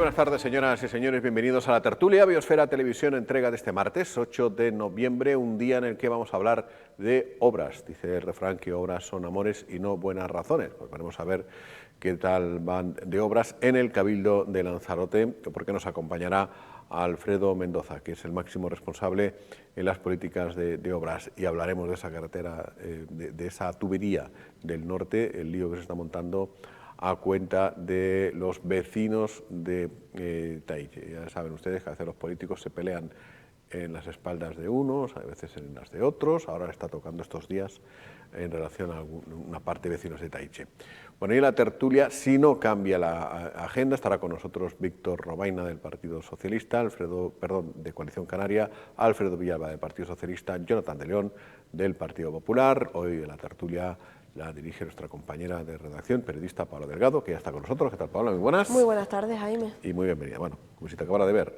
buenas tardes, señoras y señores. Bienvenidos a la tertulia Biosfera Televisión, entrega de este martes, 8 de noviembre, un día en el que vamos a hablar de obras. Dice el refrán que obras son amores y no buenas razones. Pues veremos a ver qué tal van de obras en el Cabildo de Lanzarote, porque nos acompañará Alfredo Mendoza, que es el máximo responsable en las políticas de obras, y hablaremos de esa carretera, de esa tubería del norte, el lío que se está montando a cuenta de los vecinos de Taiche. Ya saben ustedes que a veces los políticos se pelean en las espaldas de unos, a veces en las de otros. Ahora está tocando estos días en relación a una parte de vecinos de Taiche. Bueno, y la tertulia, si no cambia la agenda, estará con nosotros Víctor Robaina del Partido Socialista, de Coalición Canaria, Alfredo Villalba del Partido Socialista, Jonathan de León del Partido Popular. Hoy la tertulia la dirige nuestra compañera de redacción, periodista Paula Delgado, que ya está con nosotros. ¿Qué tal, Paula? Muy buenas. Muy buenas tardes, Jaime. Y muy bienvenida. Bueno, como si te acabara de ver.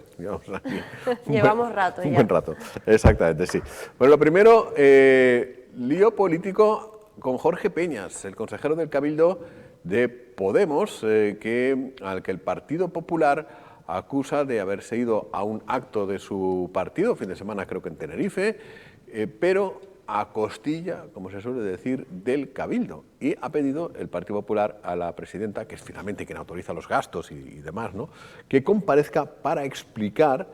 Llevamos rato ya. Un buen rato, exactamente, sí. Bueno, lo primero, lío político con Jorge Peñas, el consejero del Cabildo de Podemos, al que el Partido Popular acusa de haberse ido a un acto de su partido, fin de semana creo que en Tenerife, pero a costilla, como se suele decir, del Cabildo. Y ha pedido el Partido Popular a la presidenta, que es finalmente quien autoriza los gastos y demás, ¿no?, que comparezca para explicar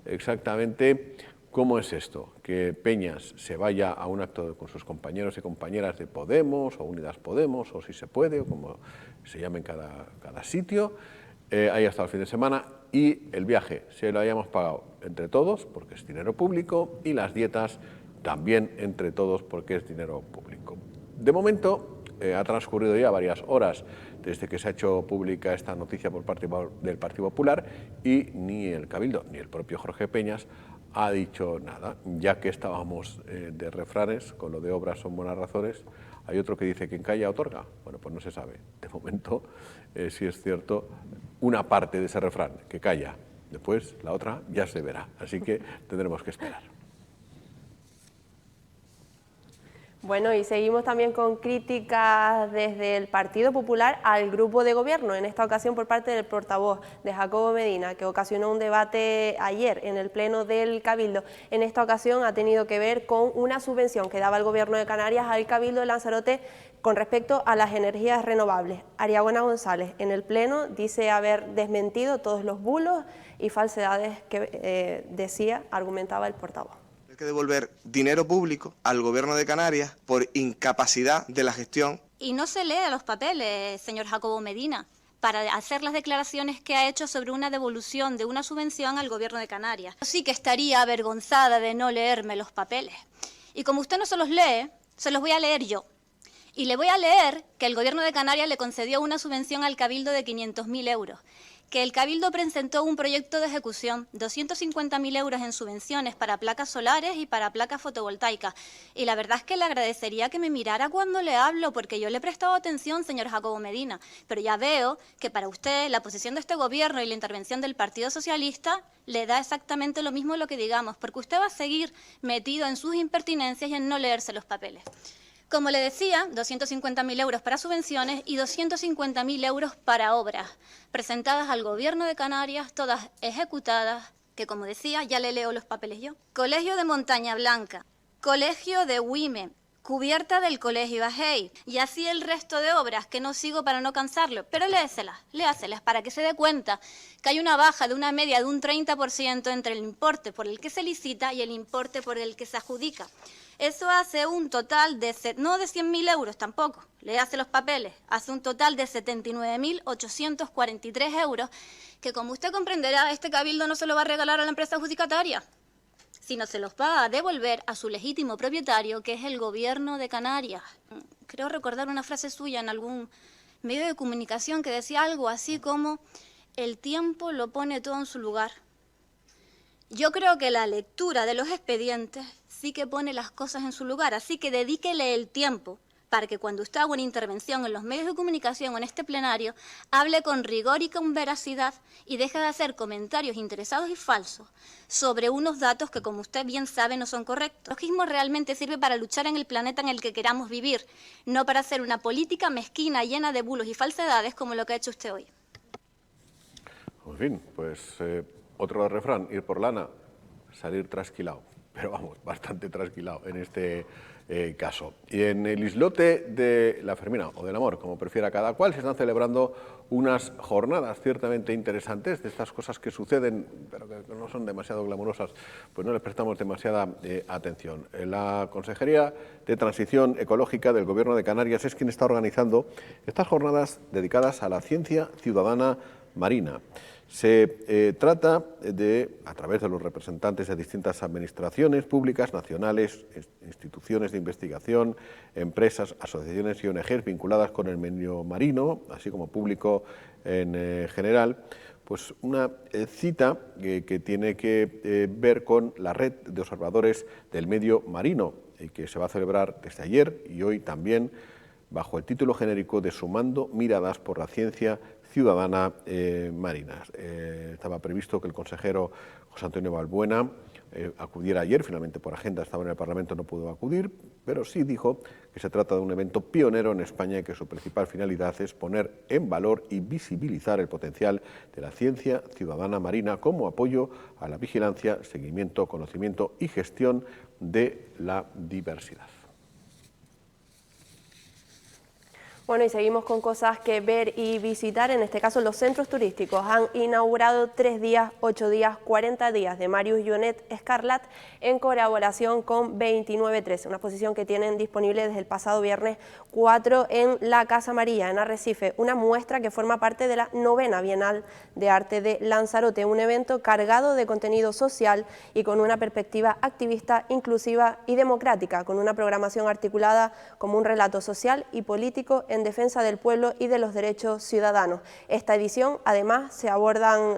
exactamente cómo es esto, que Peñas se vaya a un acto con sus compañeros y compañeras de Podemos, o Unidas Podemos, o si se puede, o como se llame en cada sitio, ahí hasta el fin de semana, y el viaje se lo hayamos pagado entre todos, porque es dinero público, y las dietas también entre todos, porque es dinero público. De momento, ha transcurrido ya varias horas desde que se ha hecho pública esta noticia por parte del Partido Popular, y ni el Cabildo ni el propio Jorge Peñas ha dicho nada. Ya que estábamos de refranes, con lo de obras son buenas razones, hay otro que dice: quien calla otorga. Bueno, pues no se sabe. De momento, sí es cierto una parte de ese refrán, que calla. Después, la otra ya se verá. Así que tendremos que esperar. Bueno, y seguimos también con críticas desde el Partido Popular al grupo de gobierno, en esta ocasión por parte del portavoz de Jacobo Medina, que ocasionó un debate ayer en el Pleno del Cabildo. En esta ocasión ha tenido que ver con una subvención que daba el Gobierno de Canarias al Cabildo de Lanzarote con respecto a las energías renovables. Ariagona González, en el Pleno, dice haber desmentido todos los bulos y falsedades que argumentaba el portavoz. Hay que devolver dinero público al Gobierno de Canarias por incapacidad de la gestión. Y no se lee los papeles, señor Jacobo Medina, para hacer las declaraciones que ha hecho sobre una devolución de una subvención al Gobierno de Canarias. Yo sí que estaría avergonzada de no leerme los papeles. Y como usted no se los lee, se los voy a leer yo. Y le voy a leer que el Gobierno de Canarias le concedió una subvención al Cabildo de 500.000 euros. Que el Cabildo presentó un proyecto de ejecución, 250.000 euros en subvenciones para placas solares y para placas fotovoltaicas. Y la verdad es que le agradecería que me mirara cuando le hablo, porque yo le he prestado atención, señor Jacobo Medina. Pero ya veo que para usted la posición de este Gobierno y la intervención del Partido Socialista le da exactamente lo mismo lo que digamos, porque usted va a seguir metido en sus impertinencias y en no leerse los papeles. Como le decía, 250.000 euros para subvenciones y 250.000 euros para obras, presentadas al Gobierno de Canarias, todas ejecutadas, que como decía, ya le leo los papeles yo. Colegio de Montaña Blanca, Colegio de Huime, cubierta del Colegio Bajey, y así el resto de obras, que no sigo para no cansarlo, pero léaselas para que se dé cuenta que hay una baja de una media de un 30% entre el importe por el que se licita y el importe por el que se adjudica. Eso hace un total de, no de 100.000 euros tampoco, le hace los papeles, hace un total de 79.843 euros, que como usted comprenderá, este Cabildo no se lo va a regalar a la empresa adjudicataria, sino se los va a devolver a su legítimo propietario, que es el Gobierno de Canarias. Creo recordar una frase suya en algún medio de comunicación que decía algo así como: el tiempo lo pone todo en su lugar. Yo creo que la lectura de los expedientes sí que pone las cosas en su lugar, así que dedíquele el tiempo para que cuando usted haga una intervención en los medios de comunicación o en este plenario, hable con rigor y con veracidad y deje de hacer comentarios interesados y falsos sobre unos datos que, como usted bien sabe, no son correctos. El ecologismo realmente sirve para luchar en el planeta en el que queramos vivir, no para hacer una política mezquina llena de bulos y falsedades como lo que ha hecho usted hoy. En fin, pues otro refrán, ir por lana, salir trasquilado, pero vamos, bastante trasquilado en este caso. Y en el islote de la Fermina, o del amor, como prefiera cada cual, se están celebrando unas jornadas ciertamente interesantes, de estas cosas que suceden, pero que no son demasiado glamurosas, pues no les prestamos demasiada atención. La Consejería de Transición Ecológica del Gobierno de Canarias es quien está organizando estas jornadas dedicadas a la ciencia ciudadana marina. Se trata de, a través de los representantes de distintas administraciones públicas, nacionales, instituciones de investigación, empresas, asociaciones y ONGs vinculadas con el medio marino, así como público en general, pues una cita que tiene que ver con la red de observadores del medio marino, y que se va a celebrar desde ayer y hoy también, bajo el título genérico de Sumando miradas por la ciencia ciudadana marina. Estaba previsto que el consejero José Antonio Balbuena acudiera ayer, finalmente por agenda estaba en el Parlamento, no pudo acudir, pero sí dijo que se trata de un evento pionero en España y que su principal finalidad es poner en valor y visibilizar el potencial de la ciencia ciudadana marina como apoyo a la vigilancia, seguimiento, conocimiento y gestión de la diversidad. Bueno, y seguimos con cosas que ver y visitar. En este caso, los centros turísticos han inaugurado 3 días, 8 días, 40 días de Marius Junet Escarlat en colaboración con 2913, una exposición que tienen disponible desde el pasado viernes 4 en la Casa Amarilla, en Arrecife, una muestra que forma parte de la 9ª Bienal de Arte de Lanzarote, un evento cargado de contenido social y con una perspectiva activista, inclusiva y democrática, con una programación articulada como un relato social y político en defensa del pueblo y de los derechos ciudadanos. Esta edición, además,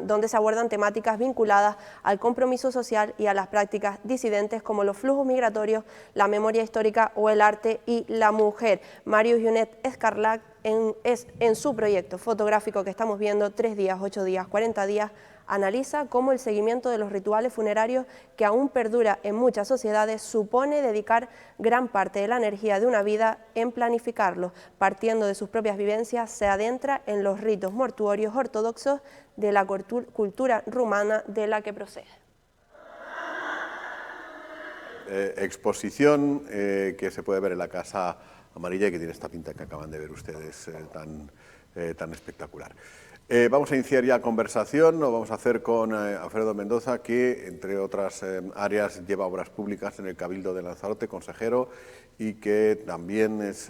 donde se abordan temáticas vinculadas al compromiso social y a las prácticas disidentes como los flujos migratorios, la memoria histórica o el arte y la mujer. Marius Junet Escarlat en su proyecto fotográfico que estamos viendo, 3 días, 8 días, 40 días, analiza cómo el seguimiento de los rituales funerarios, que aún perdura en muchas sociedades, supone dedicar gran parte de la energía de una vida en planificarlo. Partiendo de sus propias vivencias, se adentra en los ritos mortuorios ortodoxos de la cultura rumana de la que procede. Exposición que se puede ver en la Casa Amarilla y que tiene esta pinta que acaban de ver ustedes tan espectacular. Vamos a iniciar ya conversación, lo vamos a hacer con Alfredo Mendoza, que entre otras áreas lleva obras públicas en el Cabildo de Lanzarote, consejero, y que también es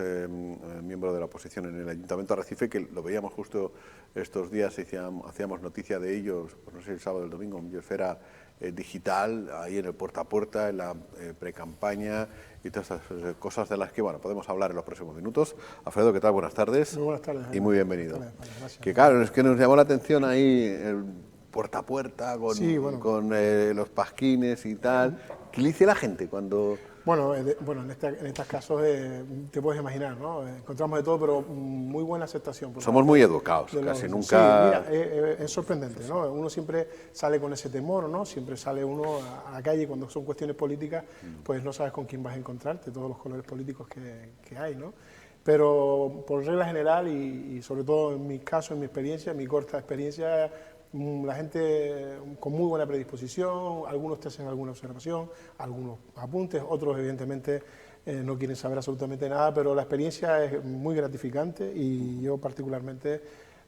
miembro de la oposición en el Ayuntamiento de Arrecife, que lo veíamos justo estos días, hacíamos noticia de ellos, pues no sé, el sábado o el domingo, en Biosfera Digital, ahí en el puerta a puerta, en la precampaña y todas estas cosas de las que podemos hablar en los próximos minutos. Alfredo, ¿qué tal? Buenas tardes. Muy buenas tardes. Y muy bienvenido. Gracias. Que claro, es que nos llamó la atención ahí el puerta a puerta con los pasquines y tal. ¿Qué le dice la gente cuando...? Bueno, en estos casos te puedes imaginar, ¿no? Encontramos de todo, pero muy buena aceptación. Somos muy educados, casi nunca... Sí, mira, es sorprendente, ¿no? Uno siempre sale con ese temor, ¿no? Siempre sale uno a la calle cuando son cuestiones políticas, pues no sabes con quién vas a encontrarte, todos los colores políticos que hay, ¿no? Pero por regla general y sobre todo en mi caso, en mi experiencia, en mi corta experiencia, la gente con muy buena predisposición, algunos te hacen alguna observación, algunos apuntes, otros evidentemente no quieren saber absolutamente nada, pero la experiencia es muy gratificante y yo particularmente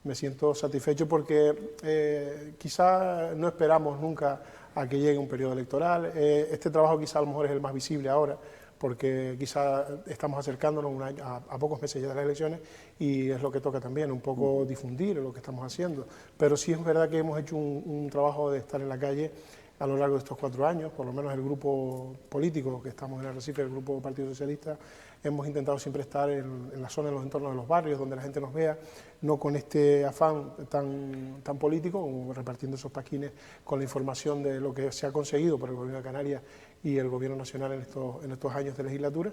me siento satisfecho porque quizá no esperamos nunca a que llegue un periodo electoral. Este trabajo quizá a lo mejor es el más visible ahora, porque quizá estamos acercándonos a pocos meses ya de las elecciones y es lo que toca también, un poco difundir lo que estamos haciendo. Pero sí es verdad que hemos hecho un trabajo de estar en la calle a lo largo de estos 4 años, por lo menos el grupo político que estamos en Arrecife, el grupo Partido Socialista, hemos intentado siempre estar en la zona, en los entornos de los barrios, donde la gente nos vea, no con este afán tan político, como repartiendo esos pasquines con la información de lo que se ha conseguido por el Gobierno de Canarias y el Gobierno Nacional en estos años de legislatura.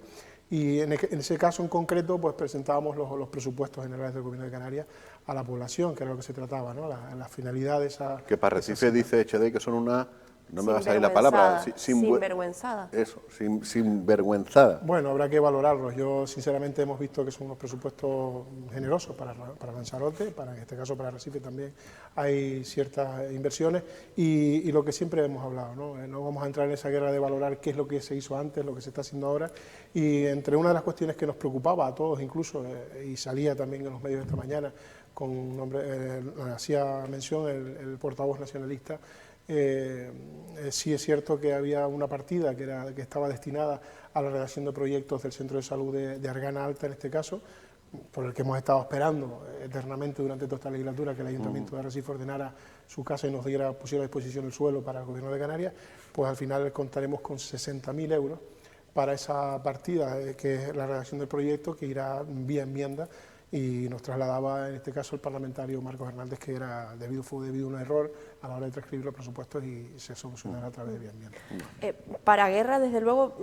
Y en ese caso en concreto, pues presentábamos los presupuestos generales del Gobierno de Canarias a la población, que era lo que se trataba, ¿no? La finalidad de esa... Que para Arrecife dice Echedey que son una No me va a salir la palabra. Sinvergüenzada. Eso, sinvergüenzada. Bueno, habrá que valorarlos. Yo, sinceramente, hemos visto que son unos presupuestos generosos para Lanzarote, en este caso para Arrecife también hay ciertas inversiones y lo que siempre hemos hablado, ¿no? No vamos a entrar en esa guerra de valorar qué es lo que se hizo antes, lo que se está haciendo ahora, y entre una de las cuestiones que nos preocupaba a todos incluso, y salía también en los medios esta mañana, con un nombre, hacía mención el portavoz nacionalista. Sí es cierto que había una partida que estaba destinada a la redacción de proyectos del Centro de Salud de Argana Alta, en este caso, por el que hemos estado esperando eternamente durante toda esta legislatura, que el Ayuntamiento de Arrecife ordenara su casa y nos pusiera a disposición el suelo para el Gobierno de Canarias. Pues al final contaremos con 60.000 euros para esa partida, que es la redacción del proyecto, que irá vía enmienda, y nos trasladaba en este caso el parlamentario Marcos Hernández, que fue debido a un error a la hora de transcribir los presupuestos y se solucionará a través de vía enmienda. Para guerra, desde luego,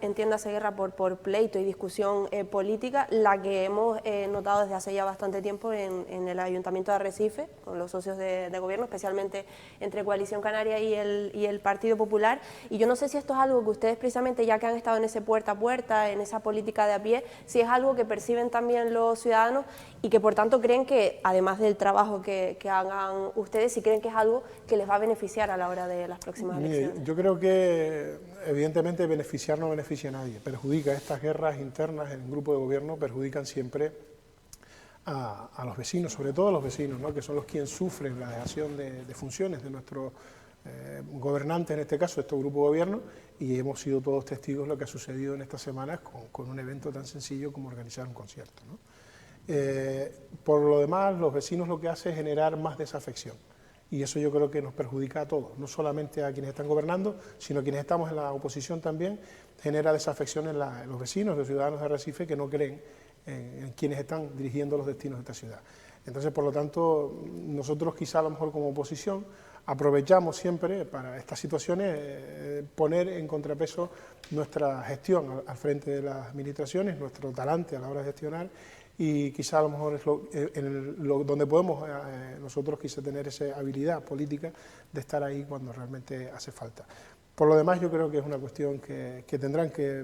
entiéndase guerra por pleito y discusión política, la que hemos notado desde hace ya bastante tiempo en el Ayuntamiento de Arrecife, con los socios de gobierno, especialmente entre Coalición Canaria y el Partido Popular. Y yo no sé si esto es algo que ustedes, precisamente, ya que han estado en ese puerta a puerta, en esa política de a pie, si es algo que perciben también los ciudadanos y que por tanto creen que, además del trabajo que hagan ustedes, si creen que es algo que les va a beneficiar a la hora de las próximas elecciones. Yo creo que evidentemente beneficiar no beneficia a nadie, perjudica. Estas guerras internas en el grupo de gobierno perjudican siempre a los vecinos, sobre todo a los vecinos, ¿no? Que son los quienes sufren la dejación de funciones de nuestros gobernantes, en este caso, estos grupos de gobierno, y hemos sido todos testigos de lo que ha sucedido en estas semanas con un evento tan sencillo como organizar un concierto, ¿no? Por lo demás, los vecinos lo que hacen es generar más desafección, y eso yo creo que nos perjudica a todos, no solamente a quienes están gobernando, sino a quienes estamos en la oposición también. Genera desafección en los vecinos, los ciudadanos de Arrecife, que no creen en quienes están dirigiendo los destinos de esta ciudad. Entonces, por lo tanto, nosotros quizá a lo mejor como oposición aprovechamos siempre para estas situaciones poner en contrapeso nuestra gestión al frente de las administraciones, nuestro talante a la hora de gestionar, y quizá a lo mejor es donde podemos nosotros quizá tener esa habilidad política de estar ahí cuando realmente hace falta. Por lo demás, yo creo que es una cuestión que tendrán que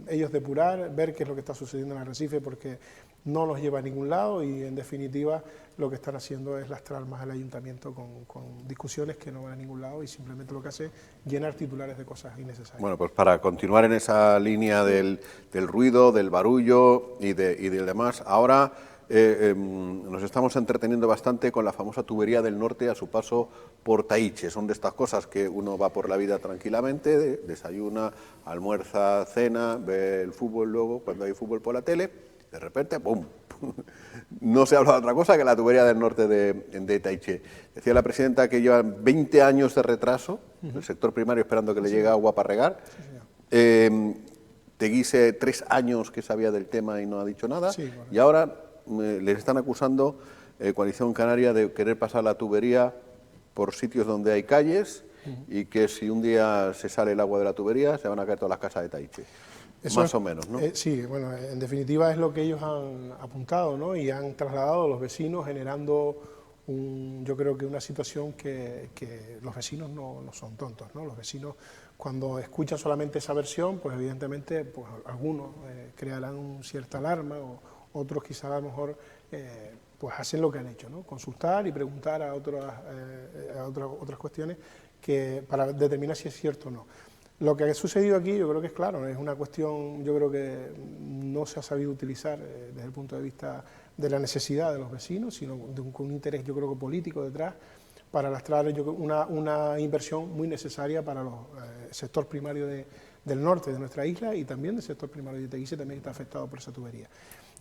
ellos depurar, ver qué es lo que está sucediendo en Arrecife, porque no los lleva a ningún lado y, en definitiva, lo que están haciendo es lastrar más al ayuntamiento con discusiones que no van a ningún lado y simplemente lo que hace es llenar titulares de cosas innecesarias. Bueno, pues para continuar en esa línea del ruido, del barullo y del demás, ahora nos estamos entreteniendo bastante con la famosa tubería del norte a su paso por Taiche. Son de estas cosas que uno va por la vida tranquilamente, desayuna, almuerza, cena, ve el fútbol luego, cuando hay fútbol por la tele, de repente, ¡pum! No se habla de otra cosa que la tubería del norte de Taiche. Decía la presidenta que llevan 20 años de retraso, el sector primario esperando que le llegue agua para regar. Teguise 3 años que sabía del tema y no ha dicho nada. Sí, bueno. Y ahora les están acusando, Coalición Canaria, de querer pasar la tubería por sitios donde hay calles y que si un día se sale el agua de la tubería se van a caer todas las casas de Taiche. Eso más o menos, ¿no? Sí, bueno, en definitiva es lo que ellos han apuntado, ¿no? Y han trasladado a los vecinos, generando yo creo que una situación que los vecinos no son tontos, ¿no? Los vecinos, cuando escuchan solamente esa versión, pues evidentemente pues, algunos crearán cierta alarma, o otros quizá a lo mejor pues hacen lo que han hecho, ¿no? Consultar y preguntar a otras cuestiones para determinar si es cierto o no. Lo que ha sucedido aquí yo creo que es claro, es una cuestión, yo creo que no se ha sabido utilizar desde el punto de vista de la necesidad de los vecinos, sino con un interés yo creo que político detrás, para lastrar una inversión muy necesaria para el sector primario del norte de nuestra isla y también del sector primario de Teguise, también está afectado por esa tubería.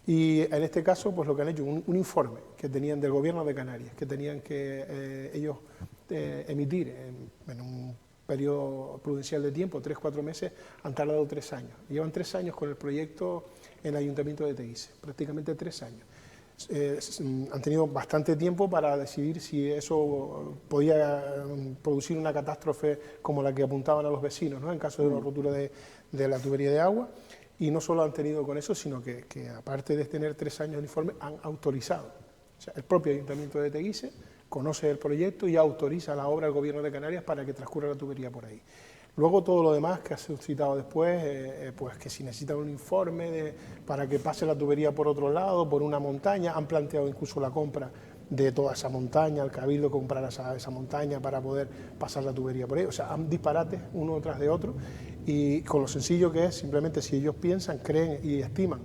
Y en este caso, pues lo que han hecho, un informe que tenían del Gobierno de Canarias, que tenían que ellos emitir en un periodo prudencial de tiempo, 3-4 meses, han tardado 3 años. Llevan 3 años con el proyecto en el Ayuntamiento de Teguise, prácticamente 3 años. Han tenido bastante tiempo para decidir si eso podía producir una catástrofe como la que apuntaban a los vecinos, ¿no? En caso de una rotura de la tubería de agua. Y no solo han tenido con eso, sino que aparte de tener 3 años de informe, han autorizado. O sea, el propio Ayuntamiento de Teguise conoce el proyecto y autoriza la obra del Gobierno de Canarias para que transcurra la tubería por ahí. Luego todo lo demás que ha suscitado después, pues que si necesitan un informe para que pase la tubería por otro lado, por una montaña, han planteado incluso la compra de toda esa montaña, el Cabildo comprar esa montaña para poder pasar la tubería por ahí. O sea, han disparates uno tras de otro, y con lo sencillo que es, simplemente si ellos piensan, creen y estiman,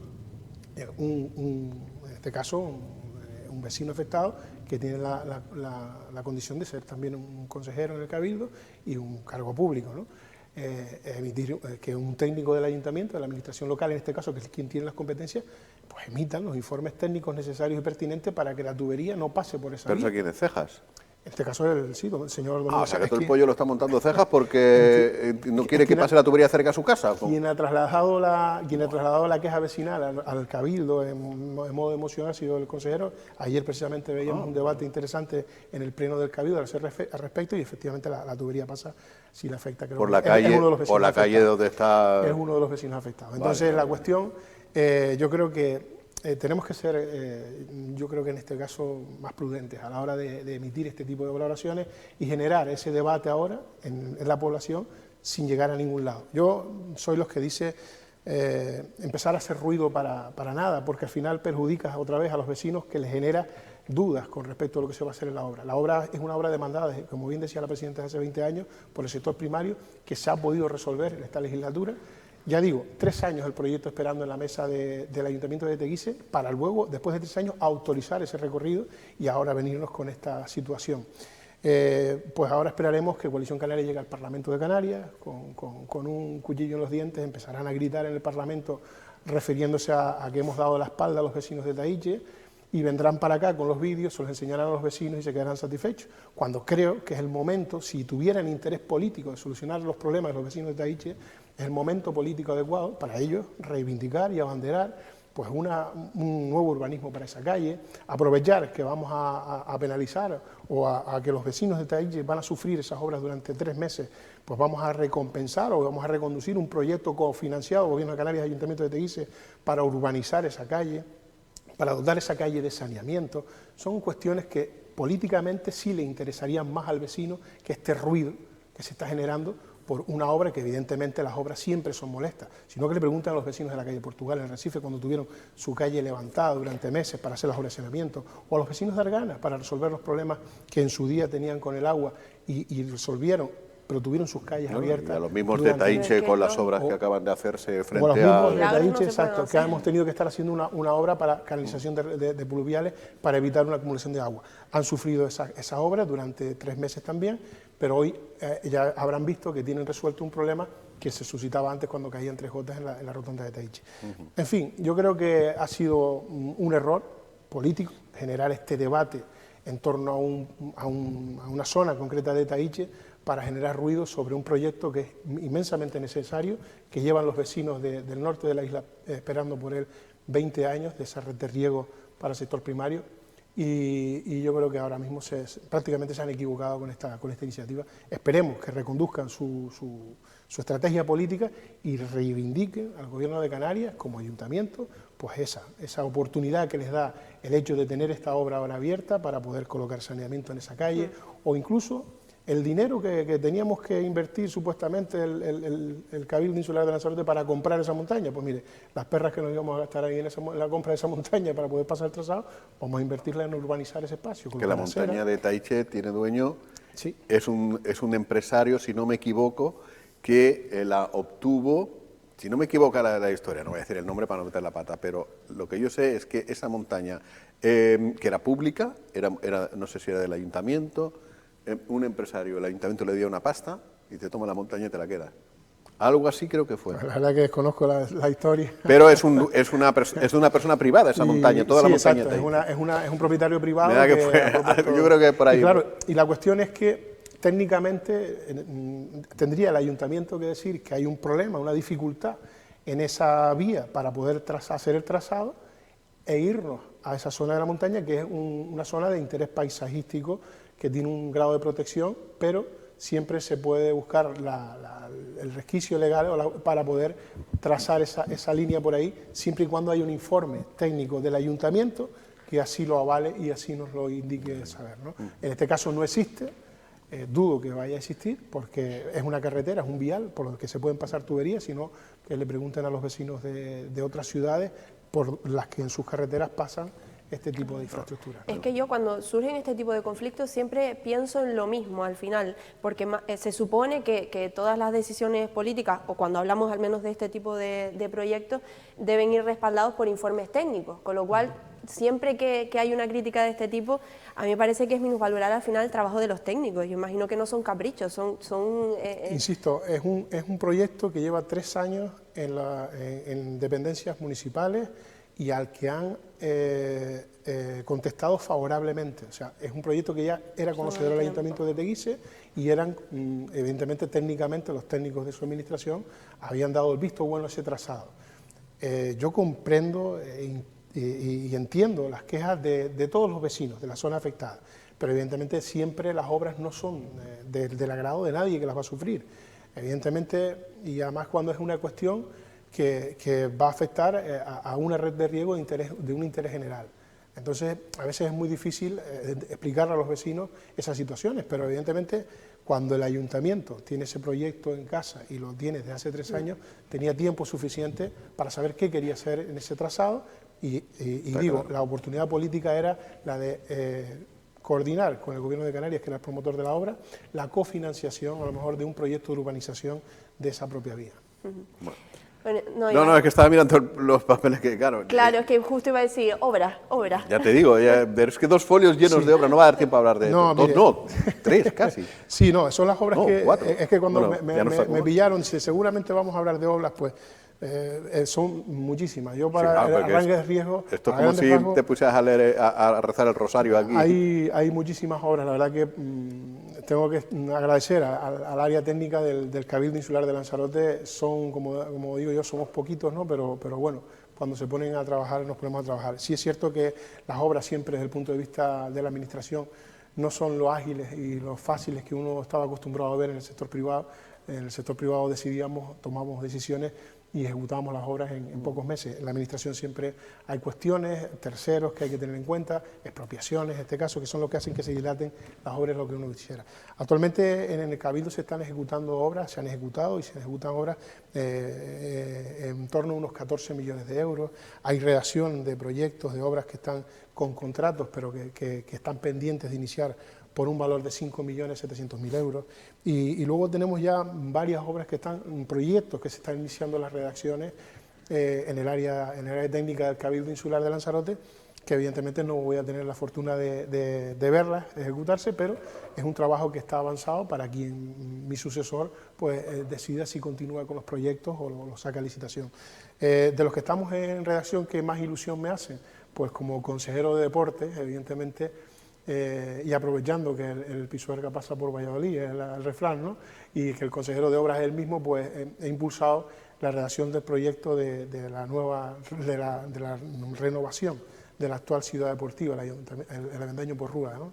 en este caso un vecino afectado que tiene la condición de ser también un consejero en el Cabildo y un cargo público, ¿no? Emitir que un técnico del ayuntamiento, de la administración local, en este caso, que es quien tiene las competencias, pues emitan los informes técnicos necesarios y pertinentes para que la tubería no pase por esa vía. ¿Pero quién es Cejas? En este caso el señor Domingo. O sea que todo el pollo lo está montando Cejas porque no quiere que pase la tubería cerca a su casa. Quien ha trasladado la queja vecinal al Cabildo en modo emocional ha sido el consejero. Ayer precisamente veíamos un debate interesante en el pleno del Cabildo al respecto, y efectivamente la tubería pasa si le afecta. Creo por la que calle, es uno de los vecinos por la calle afectados. donde está. Es uno de los vecinos afectados. Entonces la cuestión, yo creo que tenemos que ser, yo creo que en este caso, más prudentes a la hora de emitir este tipo de valoraciones y generar ese debate ahora en la población sin llegar a ningún lado. Yo soy los que dice empezar a hacer ruido para nada, porque al final perjudicas otra vez a los vecinos, que les genera dudas con respecto a lo que se va a hacer en la obra. La obra es una obra demandada, como bien decía la presidenta, hace 20 años por el sector primario, que se ha podido resolver en esta legislatura. Ya digo, 3 años el proyecto esperando en la mesa del Ayuntamiento de Teguise, para luego, después de 3 años, autorizar ese recorrido y ahora venirnos con esta situación. Pues ahora esperaremos que Coalición Canaria llegue al Parlamento de Canarias, con un cuchillo en los dientes, empezarán a gritar en el Parlamento refiriéndose a que hemos dado la espalda a los vecinos de Taiche, y vendrán para acá con los vídeos, se los enseñarán a los vecinos y se quedarán satisfechos. Cuando creo que es el momento, si tuvieran interés político de solucionar los problemas de los vecinos de Taiche, es el momento político adecuado para ellos reivindicar y abanderar pues un nuevo urbanismo para esa calle, aprovechar que vamos a penalizar o a que los vecinos de Taiche van a sufrir esas obras durante 3 meses, pues vamos a recompensar o vamos a reconducir un proyecto cofinanciado, Gobierno de Canarias, Ayuntamiento de Teguise, para urbanizar esa calle, para dotar esa calle de saneamiento. Son cuestiones que políticamente sí le interesarían más al vecino que este ruido que se está generando por una obra que evidentemente las obras siempre son molestas, sino que le preguntan a los vecinos de la calle Portugal, en Recife, cuando tuvieron su calle levantada durante meses para hacer las obras de saneamiento, o a los vecinos de Argana para resolver los problemas que en su día tenían con el agua y resolvieron, pero tuvieron sus calles abiertas. Y a los mismos de Taiche con las obras que acaban de hacerse frente a... los mismos de Taiche, Taiche, exacto, que hemos tenido que estar haciendo una obra para canalización de pluviales para evitar una acumulación de agua. Han sufrido esa obra durante 3 meses también, pero hoy ya habrán visto que tienen resuelto un problema que se suscitaba antes cuando caían 3 gotas en la rotonda de Taiche. En fin, yo creo que ha sido un error político generar este debate en torno a una zona concreta de Taiche para generar ruido sobre un proyecto que es inmensamente necesario, que llevan los vecinos del norte de la isla esperando por él 20 años de esa red de riego para el sector primario, y yo creo que ahora mismo prácticamente se han equivocado con esta iniciativa. Esperemos que reconduzcan su estrategia política y reivindiquen al Gobierno de Canarias como ayuntamiento pues esa oportunidad que les da el hecho de tener esta obra ahora abierta para poder colocar saneamiento en esa calle, o incluso el dinero que teníamos que invertir supuestamente el Cabildo Insular de Lanzarote para comprar esa montaña. Pues mire, las perras que nos íbamos a gastar ahí en la compra de esa montaña para poder pasar el trazado, vamos a invertirla en urbanizar ese espacio. Que la montaña de Taiche tiene dueño, sí. Es un empresario, si no me equivoco, que la obtuvo, si no me equivoco la historia, no voy a decir el nombre para no meter la pata, pero lo que yo sé es que esa montaña, que era pública, no sé si era del ayuntamiento, un empresario, el ayuntamiento le dio una pasta y te toma la montaña y te la queda. Algo así creo que fue. La verdad que desconozco la historia. Pero es una persona privada esa montaña, toda la montaña. Exacto, es un propietario privado. Yo creo que por ahí. Y claro, y la cuestión es que técnicamente tendría el ayuntamiento que decir que hay un problema, una dificultad en esa vía para poder hacer el trazado e irnos a esa zona de la montaña, que es una zona de interés paisajístico, que tiene un grado de protección, pero siempre se puede buscar el resquicio legal para poder trazar esa línea por ahí, siempre y cuando haya un informe técnico del ayuntamiento que así lo avale y así nos lo indique saber, ¿no? En este caso no existe, dudo que vaya a existir, porque es una carretera, es un vial por el que se pueden pasar tuberías, sino que le pregunten a los vecinos de otras ciudades por las que en sus carreteras pasan este tipo de infraestructura. Es que yo cuando surgen este tipo de conflictos siempre pienso en lo mismo al final, porque se supone que todas las decisiones políticas, o cuando hablamos al menos de este tipo de proyectos, deben ir respaldados por informes técnicos, con lo cual siempre que hay una crítica de este tipo, a mí me parece que es minusvalorar al final el trabajo de los técnicos. Yo imagino que no son caprichos, Insisto, es un proyecto que lleva 3 años en dependencias municipales y al que han contestado favorablemente. O sea, es un proyecto que ya era conocedor del Ayuntamiento de Teguise y eran, evidentemente, técnicamente, los técnicos de su administración habían dado el visto bueno a ese trazado. Yo comprendo y entiendo las quejas de todos los vecinos de la zona afectada, pero evidentemente siempre las obras no son del agrado de nadie que las va a sufrir. Evidentemente, y además cuando es una cuestión que va a afectar a una red de riego de un interés general. Entonces, a veces es muy difícil explicar a los vecinos esas situaciones, pero evidentemente cuando el ayuntamiento tiene ese proyecto en casa y lo tiene desde hace 3 años, tenía tiempo suficiente para saber qué quería hacer en ese trazado y digo, claro, la oportunidad política era la de coordinar con el Gobierno de Canarias, que era el promotor de la obra, la cofinanciación, a lo mejor, de un proyecto de urbanización de esa propia vía. Bueno. Bueno, No, es que estaba mirando los papeles que, claro. Claro, es que justo iba a decir, obra. Ya te digo, pero es que 2 folios llenos de obra, no va a dar tiempo a hablar de no, esto. Mire, no, 3 casi. Sí, no, son las obras 4. Es que cuando bueno, me pillaron, si seguramente vamos a hablar de obras, pues son muchísimas. Yo para arranque de riesgo... Esto es como si te pusieras a leer, a rezar el rosario aquí. Hay muchísimas obras, la verdad que tengo que agradecer al área técnica del Cabildo Insular de Lanzarote. Son, como digo yo, somos poquitos, ¿no? Pero bueno, cuando se ponen a trabajar, nos ponemos a trabajar. Sí es cierto que las obras siempre, desde el punto de vista de la administración, no son lo ágiles y lo fáciles que uno estaba acostumbrado a ver en el sector privado. En el sector privado tomamos decisiones y ejecutamos las obras en pocos meses. En la administración siempre hay cuestiones, terceros que hay que tener en cuenta, expropiaciones, en este caso, que son lo que hacen que se dilaten las obras, lo que uno quisiera. Actualmente en el Cabildo se están ejecutando obras, se han ejecutado y se ejecutan obras en torno a unos 14 millones de euros. Hay redacción de proyectos, de obras que están con contratos, pero que están pendientes de iniciar por un valor de 5.700.000 euros. Y luego tenemos ya varias obras que están, proyectos que se están iniciando las redacciones en el área técnica del Cabildo Insular de Lanzarote, que evidentemente no voy a tener la fortuna de verlas ejecutarse, pero es un trabajo que está avanzado para quien mi sucesor pues decida si continúa con los proyectos o lo saca a licitación. De los que estamos en redacción, ¿qué más ilusión me hacen? Pues como consejero de deportes, evidentemente, y aprovechando que el Pisuerga pasa por Valladolid, es el refrán, ¿no? Y que el consejero de obras es el mismo, pues he impulsado la redacción del proyecto de la renovación de la actual ciudad deportiva, el Avendaño por Rúa, ¿no?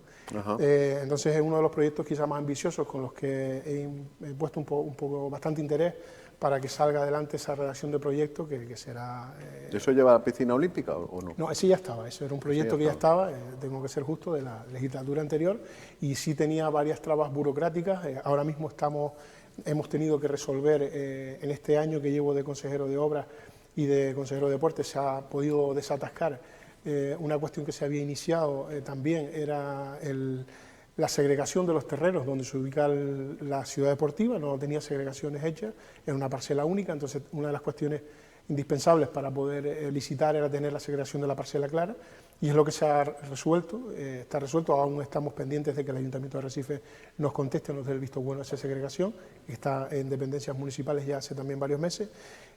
Entonces es uno de los proyectos quizás más ambiciosos con los que he puesto un poco bastante interés para que salga adelante esa redacción de proyecto que será... ¿Eso lleva a piscina olímpica o no? No, ese ya estaba, ese era un proyecto que ya estaba, tengo que ser justo, de la legislatura anterior, y sí tenía varias trabas burocráticas. Ahora mismo hemos tenido que resolver, en este año que llevo de consejero de obras y de consejero de deportes, se ha podido desatascar una cuestión que se había iniciado también, era la segregación de los terrenos donde se ubica la ciudad deportiva. No tenía segregaciones hechas, era una parcela única, entonces una de las cuestiones indispensables para poder licitar era tener la segregación de la parcela clara, y es lo que se ha resuelto, está resuelto. Aún estamos pendientes de que el Ayuntamiento de Arrecife nos conteste, nos dé el visto bueno a esa segregación, que está en dependencias municipales ya hace también varios meses,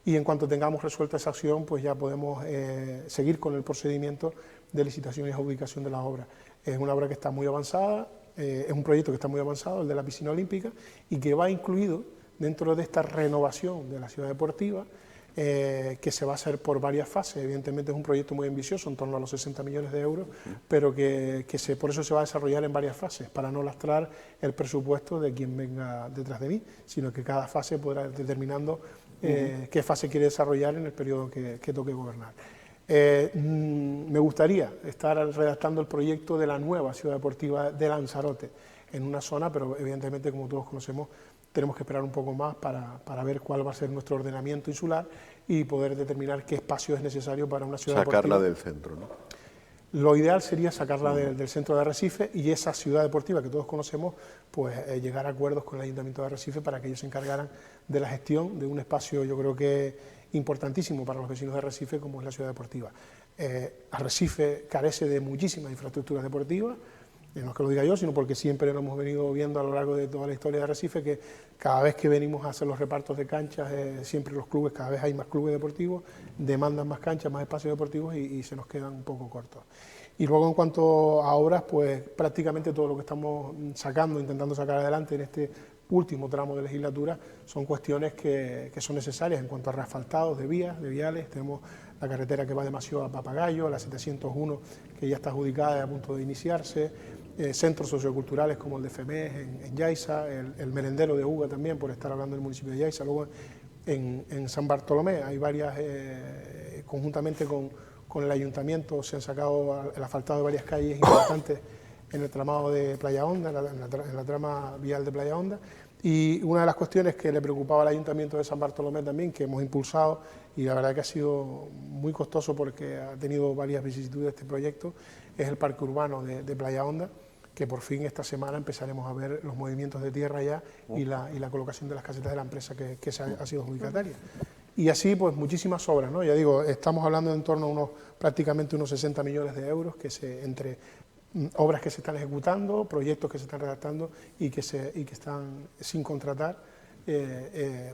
y en cuanto tengamos resuelta esa acción, pues ya podemos seguir con el procedimiento de licitación y adjudicación de las obras. Es una obra que está muy avanzada, es un proyecto que está muy avanzado, el de la piscina olímpica, y que va incluido dentro de esta renovación de la ciudad deportiva, que se va a hacer por varias fases. Evidentemente es un proyecto muy ambicioso, en torno a los 60 millones de euros, pero por eso se va a desarrollar en varias fases, para no lastrar el presupuesto de quien venga detrás de mí, sino que cada fase podrá ir determinando qué fase quiere desarrollar en el periodo que toque gobernar. Me gustaría estar redactando el proyecto de la nueva ciudad deportiva de Lanzarote en una zona, pero evidentemente, como todos conocemos, tenemos que esperar un poco más para ver cuál va a ser nuestro ordenamiento insular y poder determinar qué espacio es necesario para una ciudad deportiva. Sacarla del centro, ¿no? Lo ideal sería sacarla del centro de Arrecife y esa ciudad deportiva que todos conocemos, pues llegar a acuerdos con el Ayuntamiento de Arrecife para que ellos se encargaran de la gestión de un espacio, yo creo que importantísimo para los vecinos de Arrecife, como es la ciudad deportiva. Arrecife carece de muchísimas infraestructuras deportivas, no es que lo diga yo, sino porque siempre lo hemos venido viendo a lo largo de toda la historia de Arrecife, que cada vez que venimos a hacer los repartos de canchas, siempre los clubes, cada vez hay más clubes deportivos, demandan más canchas, más espacios deportivos y se nos quedan un poco cortos. Y luego, en cuanto a obras, pues prácticamente todo lo que estamos sacando, intentando sacar adelante en este último tramo de legislatura, son cuestiones que son necesarias en cuanto a reasfaltados de vías, de viales. Tenemos la carretera que va de Maceió a Papagayo, la 701 que ya está adjudicada y a punto de iniciarse, centros socioculturales como el de FEMES en Yaiza, el merendero de Uga también, por estar hablando del municipio de Yaiza. Luego en San Bartolomé hay varias, conjuntamente con el ayuntamiento se han sacado el asfaltado de varias calles importantes en el tramado de Playa Honda, en la trama vial de Playa Honda. Y una de las cuestiones que le preocupaba al Ayuntamiento de San Bartolomé también, que hemos impulsado, y la verdad que ha sido muy costoso porque ha tenido varias vicisitudes este proyecto, es el parque urbano de Playa Honda, que por fin esta semana empezaremos a ver los movimientos de tierra ya y la colocación de las casetas de la empresa que ha sido adjudicataria. Y así, pues, muchísimas obras, ¿no? Ya digo, estamos hablando en torno a prácticamente unos 60 millones de euros, entre obras que se están ejecutando, proyectos que se están redactando y que están sin contratar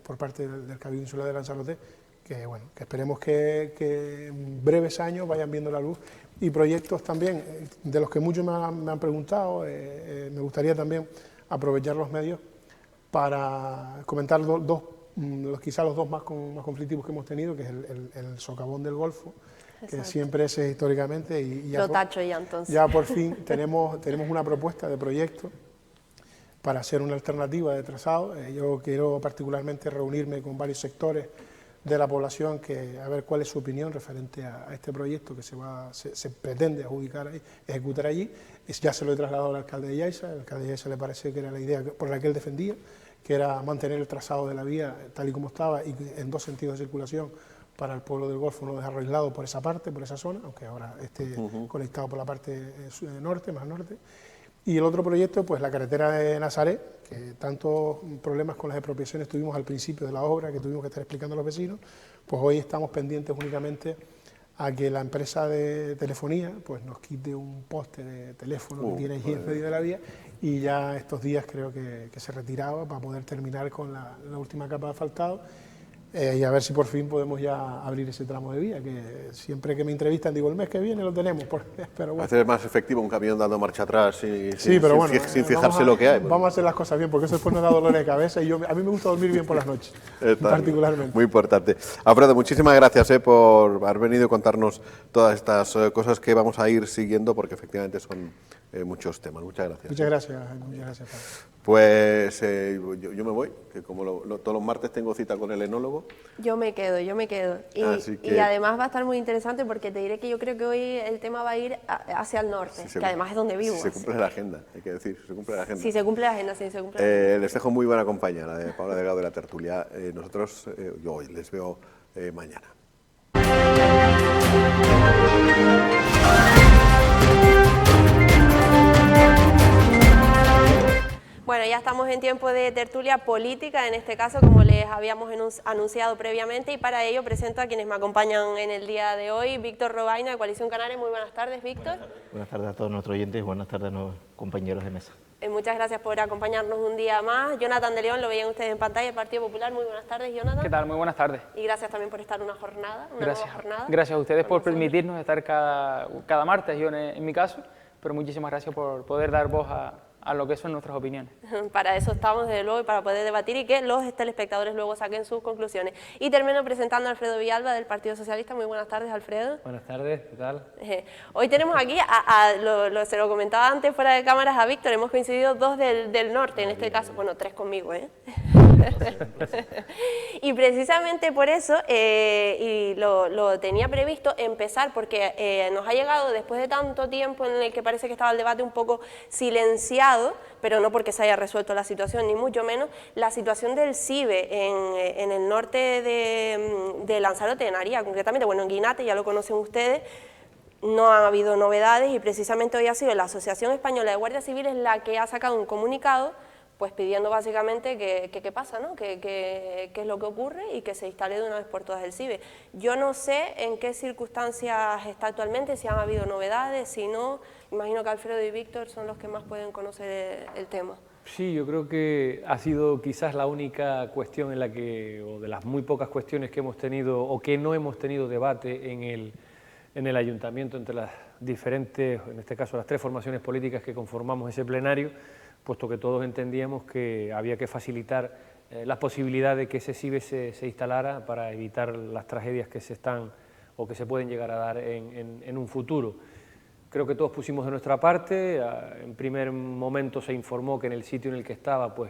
por parte del Cabildo Insular de Lanzarote, que esperemos que en breves años vayan viendo la luz. Y proyectos también, de los que muchos me han preguntado, me gustaría también aprovechar los medios para comentar quizá los dos más conflictivos que hemos tenido, que es el socavón del Golfo. Exacto. Que siempre es históricamente y lo tacho ya entonces. Ya por fin tenemos una propuesta de proyecto para hacer una alternativa de trazado. Yo quiero particularmente reunirme con varios sectores de la población a ver cuál es su opinión referente a este proyecto que se pretende ejecutar allí. Ya se lo he trasladado al alcalde de Yaiza. Al alcalde de Yaiza le parece que era la idea por la que él defendía, que era mantener el trazado de la vía tal y como estaba y en dos sentidos de circulación para el pueblo del Golfo, no dejarlo aislado por esa parte, por esa zona, aunque ahora esté conectado por la parte norte, más norte. Y el otro proyecto, pues la carretera de Nazaret, que tantos problemas con las expropiaciones tuvimos al principio de la obra, que tuvimos que estar explicando a los vecinos, pues hoy estamos pendientes únicamente a que la empresa de telefonía pues nos quite un poste de teléfono que tiene allí en medio de la vía, y ya estos días creo que se retiraba para poder terminar con la última capa de asfaltado. Y a ver si por fin podemos ya abrir ese tramo de vía, que siempre que me entrevistan digo, el mes que viene lo tenemos, pero bueno. Hacer más efectivo un camión dando marcha atrás sin fijarse lo que hay. Vamos a hacer las cosas bien, porque eso después nos da dolor de cabeza y a mí me gusta dormir bien por las noches, particularmente. Muy importante. Alfredo, muchísimas gracias por haber venido a contarnos todas estas cosas que vamos a ir siguiendo, porque efectivamente son muchos temas. Muchas gracias. Muchas gracias, Pablo. Pues yo me voy, que como todos los martes tengo cita con el enólogo. Yo me quedo. Y además va a estar muy interesante porque te diré que yo creo que hoy el tema va a ir hacia el norte, que además es donde vivo. Si se cumple la agenda, hay que decir, si se cumple la agenda. Si se cumple la agenda, sí, se cumple la agenda. Les dejo muy buena compañía, la de Paula Delgado de la tertulia. Nosotros, yo hoy les veo mañana. Bueno, ya estamos en tiempo de tertulia política, en este caso, como les habíamos anunciado previamente, y para ello presento a quienes me acompañan en el día de hoy. Víctor Robaina, de Coalición Canaria. Muy buenas tardes, Víctor. Buenas tardes a todos nuestros oyentes, buenas tardes a los compañeros de mesa. Muchas gracias por acompañarnos un día más. Jonathan de León, lo veían ustedes en pantalla, del Partido Popular. Muy buenas tardes, Jonathan. ¿Qué tal? Muy buenas tardes. Y gracias también por estar una nueva jornada. Gracias a ustedes por permitirnos estar cada martes, yo en mi caso, pero muchísimas gracias por poder dar voz a lo que son nuestras opiniones. Para eso estamos, desde luego, y para poder debatir y que los telespectadores luego saquen sus conclusiones. Y termino presentando a Alfredo Villalba, del Partido Socialista. Muy buenas tardes, Alfredo. Buenas tardes, ¿qué tal? Hoy tenemos aquí, se lo comentaba antes fuera de cámaras a Víctor, hemos coincidido dos del norte, en este caso, bueno, tres conmigo, Y precisamente por eso, y lo tenía previsto empezar, porque nos ha llegado después de tanto tiempo en el que parece que estaba el debate un poco silenciado, pero no porque se haya resuelto la situación, ni mucho menos, la situación del CIBE en el norte de Lanzarote, en Aría, concretamente, bueno, en Guinate, ya lo conocen ustedes. No ha habido novedades y precisamente hoy ha sido la Asociación Española de Guardias Civiles la que ha sacado un comunicado pues pidiendo básicamente que qué pasa, ¿no? qué es lo que ocurre y que se instale de una vez por todas el CIBE. Yo no sé en qué circunstancias está actualmente, si han habido novedades, si no, imagino que Alfredo y Víctor son los que más pueden conocer el tema. Sí, yo creo que ha sido quizás la única cuestión en la que, o de las muy pocas cuestiones que hemos tenido o que no hemos tenido debate en el ayuntamiento entre las diferentes, en este caso las 3 formaciones políticas que conformamos ese plenario, puesto que todos entendíamos que había que facilitar la posibilidad de que ese CIBE se instalara para evitar las tragedias que se están o que se pueden llegar a dar en un futuro. Creo que todos pusimos de nuestra parte. En primer momento se informó que en el sitio en el que estaba, pues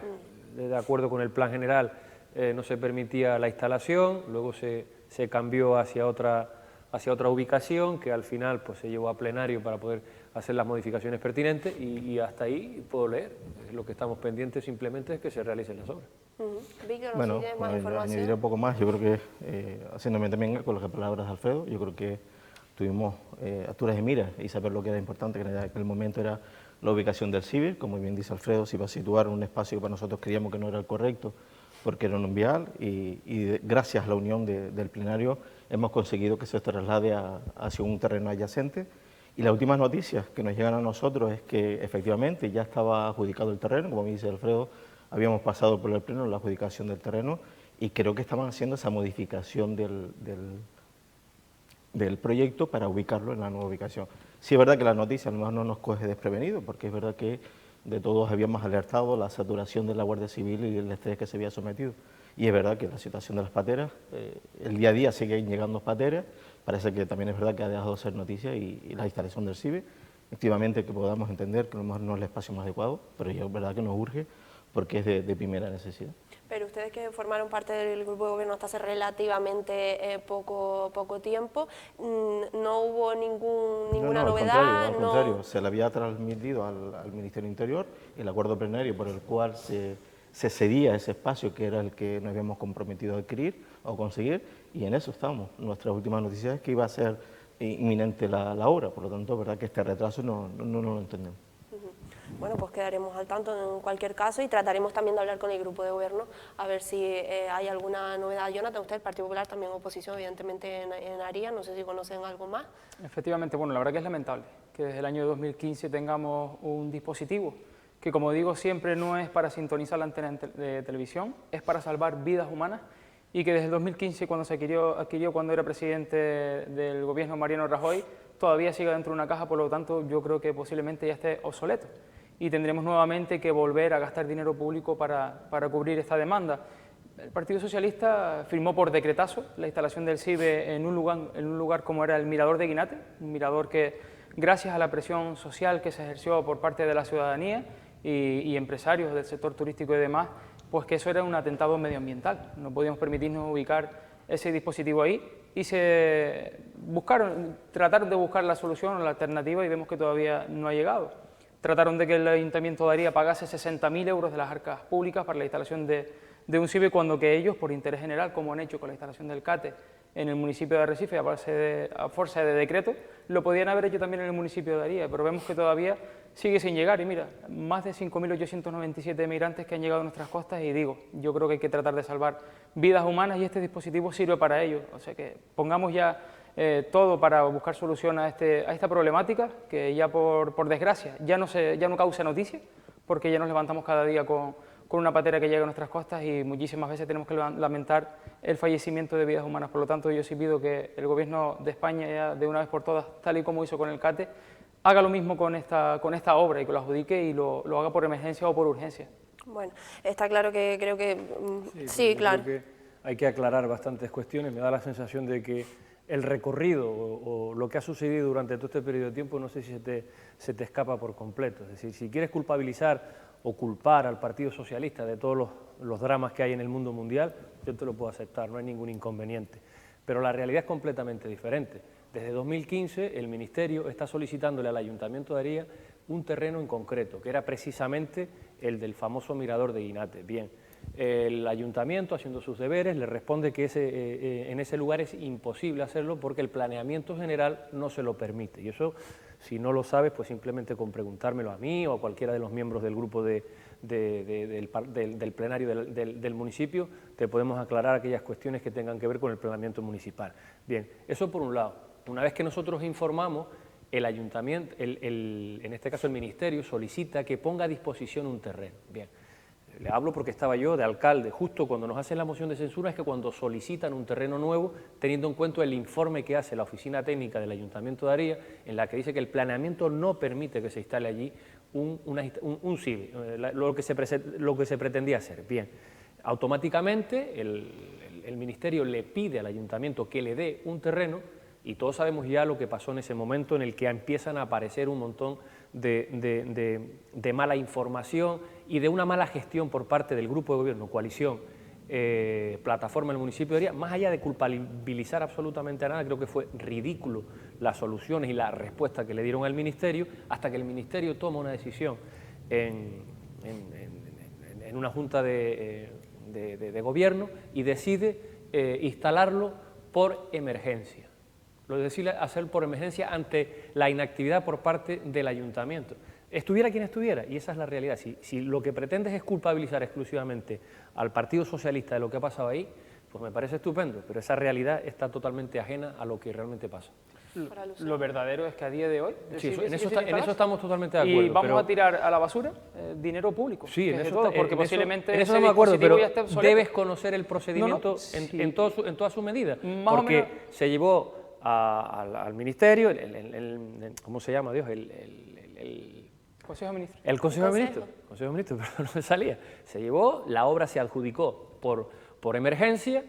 de acuerdo con el plan general, no se permitía la instalación, luego se cambió hacia otra ubicación, que al final pues se llevó a plenario para poder hacer las modificaciones pertinentes y hasta ahí puedo leer. Lo que estamos pendientes simplemente es que se realicen las obras. Víctor, Bueno, ¿tienes más información? añadiré un poco más. Yo creo que, haciéndome también con las palabras de Alfredo, yo creo que tuvimos alturas de mira y saber lo que era importante, que en aquel momento era la ubicación del CIBE. Como bien dice Alfredo, se iba a situar en un espacio que para nosotros creíamos que no era el correcto, porque era un vial, y gracias a la unión del plenario hemos conseguido que se traslade hacia un terreno adyacente. Y las últimas noticias que nos llegan a nosotros es que efectivamente ya estaba adjudicado el terreno, como me dice Alfredo, habíamos pasado por el pleno la adjudicación del terreno y creo que estaban haciendo esa modificación del proyecto para ubicarlo en la nueva ubicación. Sí es verdad que la noticia a lo mejor no nos coge desprevenido, porque es verdad que de todos habíamos alertado la saturación de la Guardia Civil y el estrés que se había sometido. Y es verdad que la situación de las pateras, el día a día siguen llegando pateras, parece que también es verdad que ha dejado de ser noticia y la instalación del CIBE, efectivamente que podamos entender que a lo mejor no es el espacio más adecuado, pero es verdad que nos urge porque es de primera necesidad. Pero ustedes que formaron parte del grupo de gobierno hasta hace relativamente poco tiempo, ¿no hubo ninguna novedad? Al contrario, se le había transmitido al Ministerio del Interior el acuerdo plenario por el cual se cedía ese espacio que era el que nos habíamos comprometido a adquirir o conseguir, y en eso estamos. Nuestra última noticia es que iba a ser inminente la obra, por lo tanto, verdad que este retraso no lo entendemos. Bueno, pues quedaremos al tanto en cualquier caso y trataremos también de hablar con el grupo de gobierno a ver si hay alguna novedad. Jonathan, usted, el Partido Popular, también oposición, evidentemente, en Aría, no sé si conocen algo más. Efectivamente, bueno, la verdad que es lamentable que desde el año 2015 tengamos un dispositivo que, como digo, siempre no es para sintonizar la antena de televisión, es para salvar vidas humanas, y que desde el 2015, cuando se adquirió cuando era presidente del gobierno Mariano Rajoy, todavía sigue dentro de una caja, por lo tanto yo creo que posiblemente ya esté obsoleto y tendremos nuevamente que volver a gastar dinero público para cubrir esta demanda. El Partido Socialista firmó por decretazo la instalación del CIBE en un lugar como era el Mirador de Guinate, un mirador que, gracias a la presión social que se ejerció por parte de la ciudadanía y empresarios del sector turístico y demás, pues que eso era un atentado medioambiental. No podíamos permitirnos ubicar ese dispositivo ahí y trataron de buscar la solución o la alternativa y vemos que todavía no ha llegado. Trataron de que el Ayuntamiento de Aría pagase 60.000 euros de las arcas públicas para la instalación de un CIBE, cuando que ellos, por interés general, como han hecho con la instalación del CATE en el municipio de Arrecife a fuerza de decreto, lo podían haber hecho también en el municipio de Aría, pero vemos que todavía sigue sin llegar. Y mira, más de 5.897 migrantes que han llegado a nuestras costas, y digo, yo creo que hay que tratar de salvar vidas humanas y este dispositivo sirve para ello. O sea que pongamos ya todo para buscar solución a esta problemática, que ya por desgracia ya no causa noticia, porque ya nos levantamos cada día con una patera que llega a nuestras costas y muchísimas veces tenemos que lamentar el fallecimiento de vidas humanas. Por lo tanto, yo sí pido que el Gobierno de España, ya de una vez por todas, tal y como hizo con el CATE, haga lo mismo con esta obra y que lo adjudique y lo haga por emergencia o por urgencia. Bueno, está claro que creo que... sí, claro. Creo que hay que aclarar bastantes cuestiones. Me da la sensación de que el recorrido o lo que ha sucedido durante todo este periodo de tiempo, no sé si se te escapa por completo. Es decir, si quieres culpabilizar o culpar al Partido Socialista de todos los dramas que hay en el mundo mundial, yo te lo puedo aceptar, no hay ningún inconveniente. Pero la realidad es completamente diferente. Desde 2015 el Ministerio está solicitándole al Ayuntamiento de Aría un terreno en concreto, que era precisamente el del famoso mirador de Guinate. Bien, el Ayuntamiento, haciendo sus deberes, le responde que en ese lugar es imposible hacerlo porque el planeamiento general no se lo permite. Y eso, si no lo sabes, pues simplemente con preguntármelo a mí o a cualquiera de los miembros del grupo del plenario del municipio, te podemos aclarar aquellas cuestiones que tengan que ver con el planeamiento municipal. Bien, eso por un lado. Una vez que nosotros informamos, el Ayuntamiento, en este caso el Ministerio, solicita que ponga a disposición un terreno. Bien, le hablo porque estaba yo de alcalde, justo cuando nos hacen la moción de censura es que cuando solicitan un terreno nuevo, teniendo en cuenta el informe que hace la Oficina Técnica del Ayuntamiento de Aría, en la que dice que el planeamiento no permite que se instale allí un CIBE, lo que se pretendía hacer. Bien, automáticamente el Ministerio le pide al Ayuntamiento que le dé un terreno y todos sabemos ya lo que pasó en ese momento en el que empiezan a aparecer un montón de mala información y de una mala gestión por parte del grupo de gobierno, coalición, plataforma del municipio de Aría. Más allá de culpabilizar absolutamente a nada, creo que fue ridículo las soluciones y la respuesta que le dieron al Ministerio, hasta que el Ministerio toma una decisión en una junta de gobierno y decide instalarlo por emergencia. Lo decide hacer por emergencia ante la inactividad por parte del Ayuntamiento. Estuviera quien estuviera, y esa es la realidad. Si lo que pretendes es culpabilizar exclusivamente al Partido Socialista de lo que ha pasado ahí, pues me parece estupendo, pero esa realidad está totalmente ajena a lo que realmente pasa. Lo verdadero es que a día de hoy... Sí, en eso estamos totalmente de acuerdo. ¿Y vamos a tirar a la basura dinero público? Sí, en eso, porque posiblemente en eso estamos de acuerdo, pero ya esté obsoleto. debes conocer el procedimiento en toda su medida, porque se llevó al Ministerio, ¿cómo se llama, Dios? El Consejo de Ministros. El Consejo de Ministros, pero no me salía. Se llevó, la obra se adjudicó por emergencia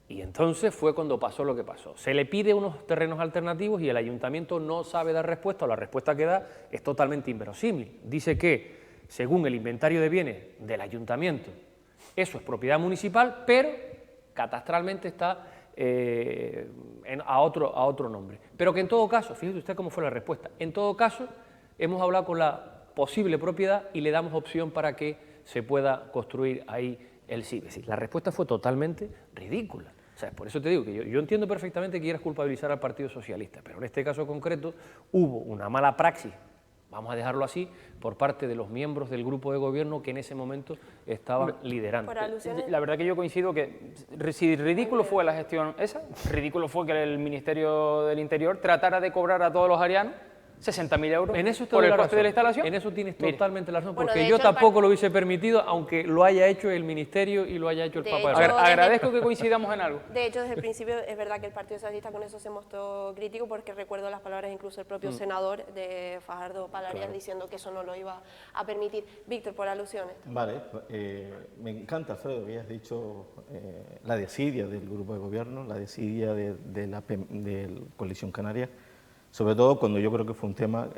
y entonces fue cuando pasó lo que pasó. Se le pide unos terrenos alternativos y el Ayuntamiento no sabe dar respuesta, o la respuesta que da es totalmente inverosímil. Dice que, según el inventario de bienes del Ayuntamiento, eso es propiedad municipal, pero catastralmente está a otro nombre. Pero que en todo caso, fíjese usted cómo fue la respuesta, en todo caso hemos hablado con la posible propiedad y le damos opción para que se pueda construir ahí el CIBE. La respuesta fue totalmente ridícula. O sea, por eso te digo que yo entiendo perfectamente que quieras culpabilizar al Partido Socialista, pero en este caso concreto hubo una mala praxis, vamos a dejarlo así, por parte de los miembros del grupo de gobierno que en ese momento estaban liderando. La verdad que yo coincido que si ridículo fue la gestión esa, ridículo fue que el Ministerio del Interior tratara de cobrar a todos los arianos 60.000 euros en eso por el coste de la instalación. En eso tienes totalmente la razón, Bueno, porque yo tampoco lo hubiese permitido, aunque lo haya hecho el Ministerio y lo haya hecho el Papa. Agradezco que coincidamos en algo. De hecho, desde el principio es verdad que el Partido Socialista con eso se mostró crítico, porque recuerdo las palabras incluso del propio senador de Fajardo Palarias diciendo que eso no lo iba a permitir. Víctor, por alusiones. Vale, me encanta, Alfredo, que hayas dicho la desidia del grupo de gobierno, la desidia de la Coalición Canaria, sobre todo cuando yo creo que fue un tema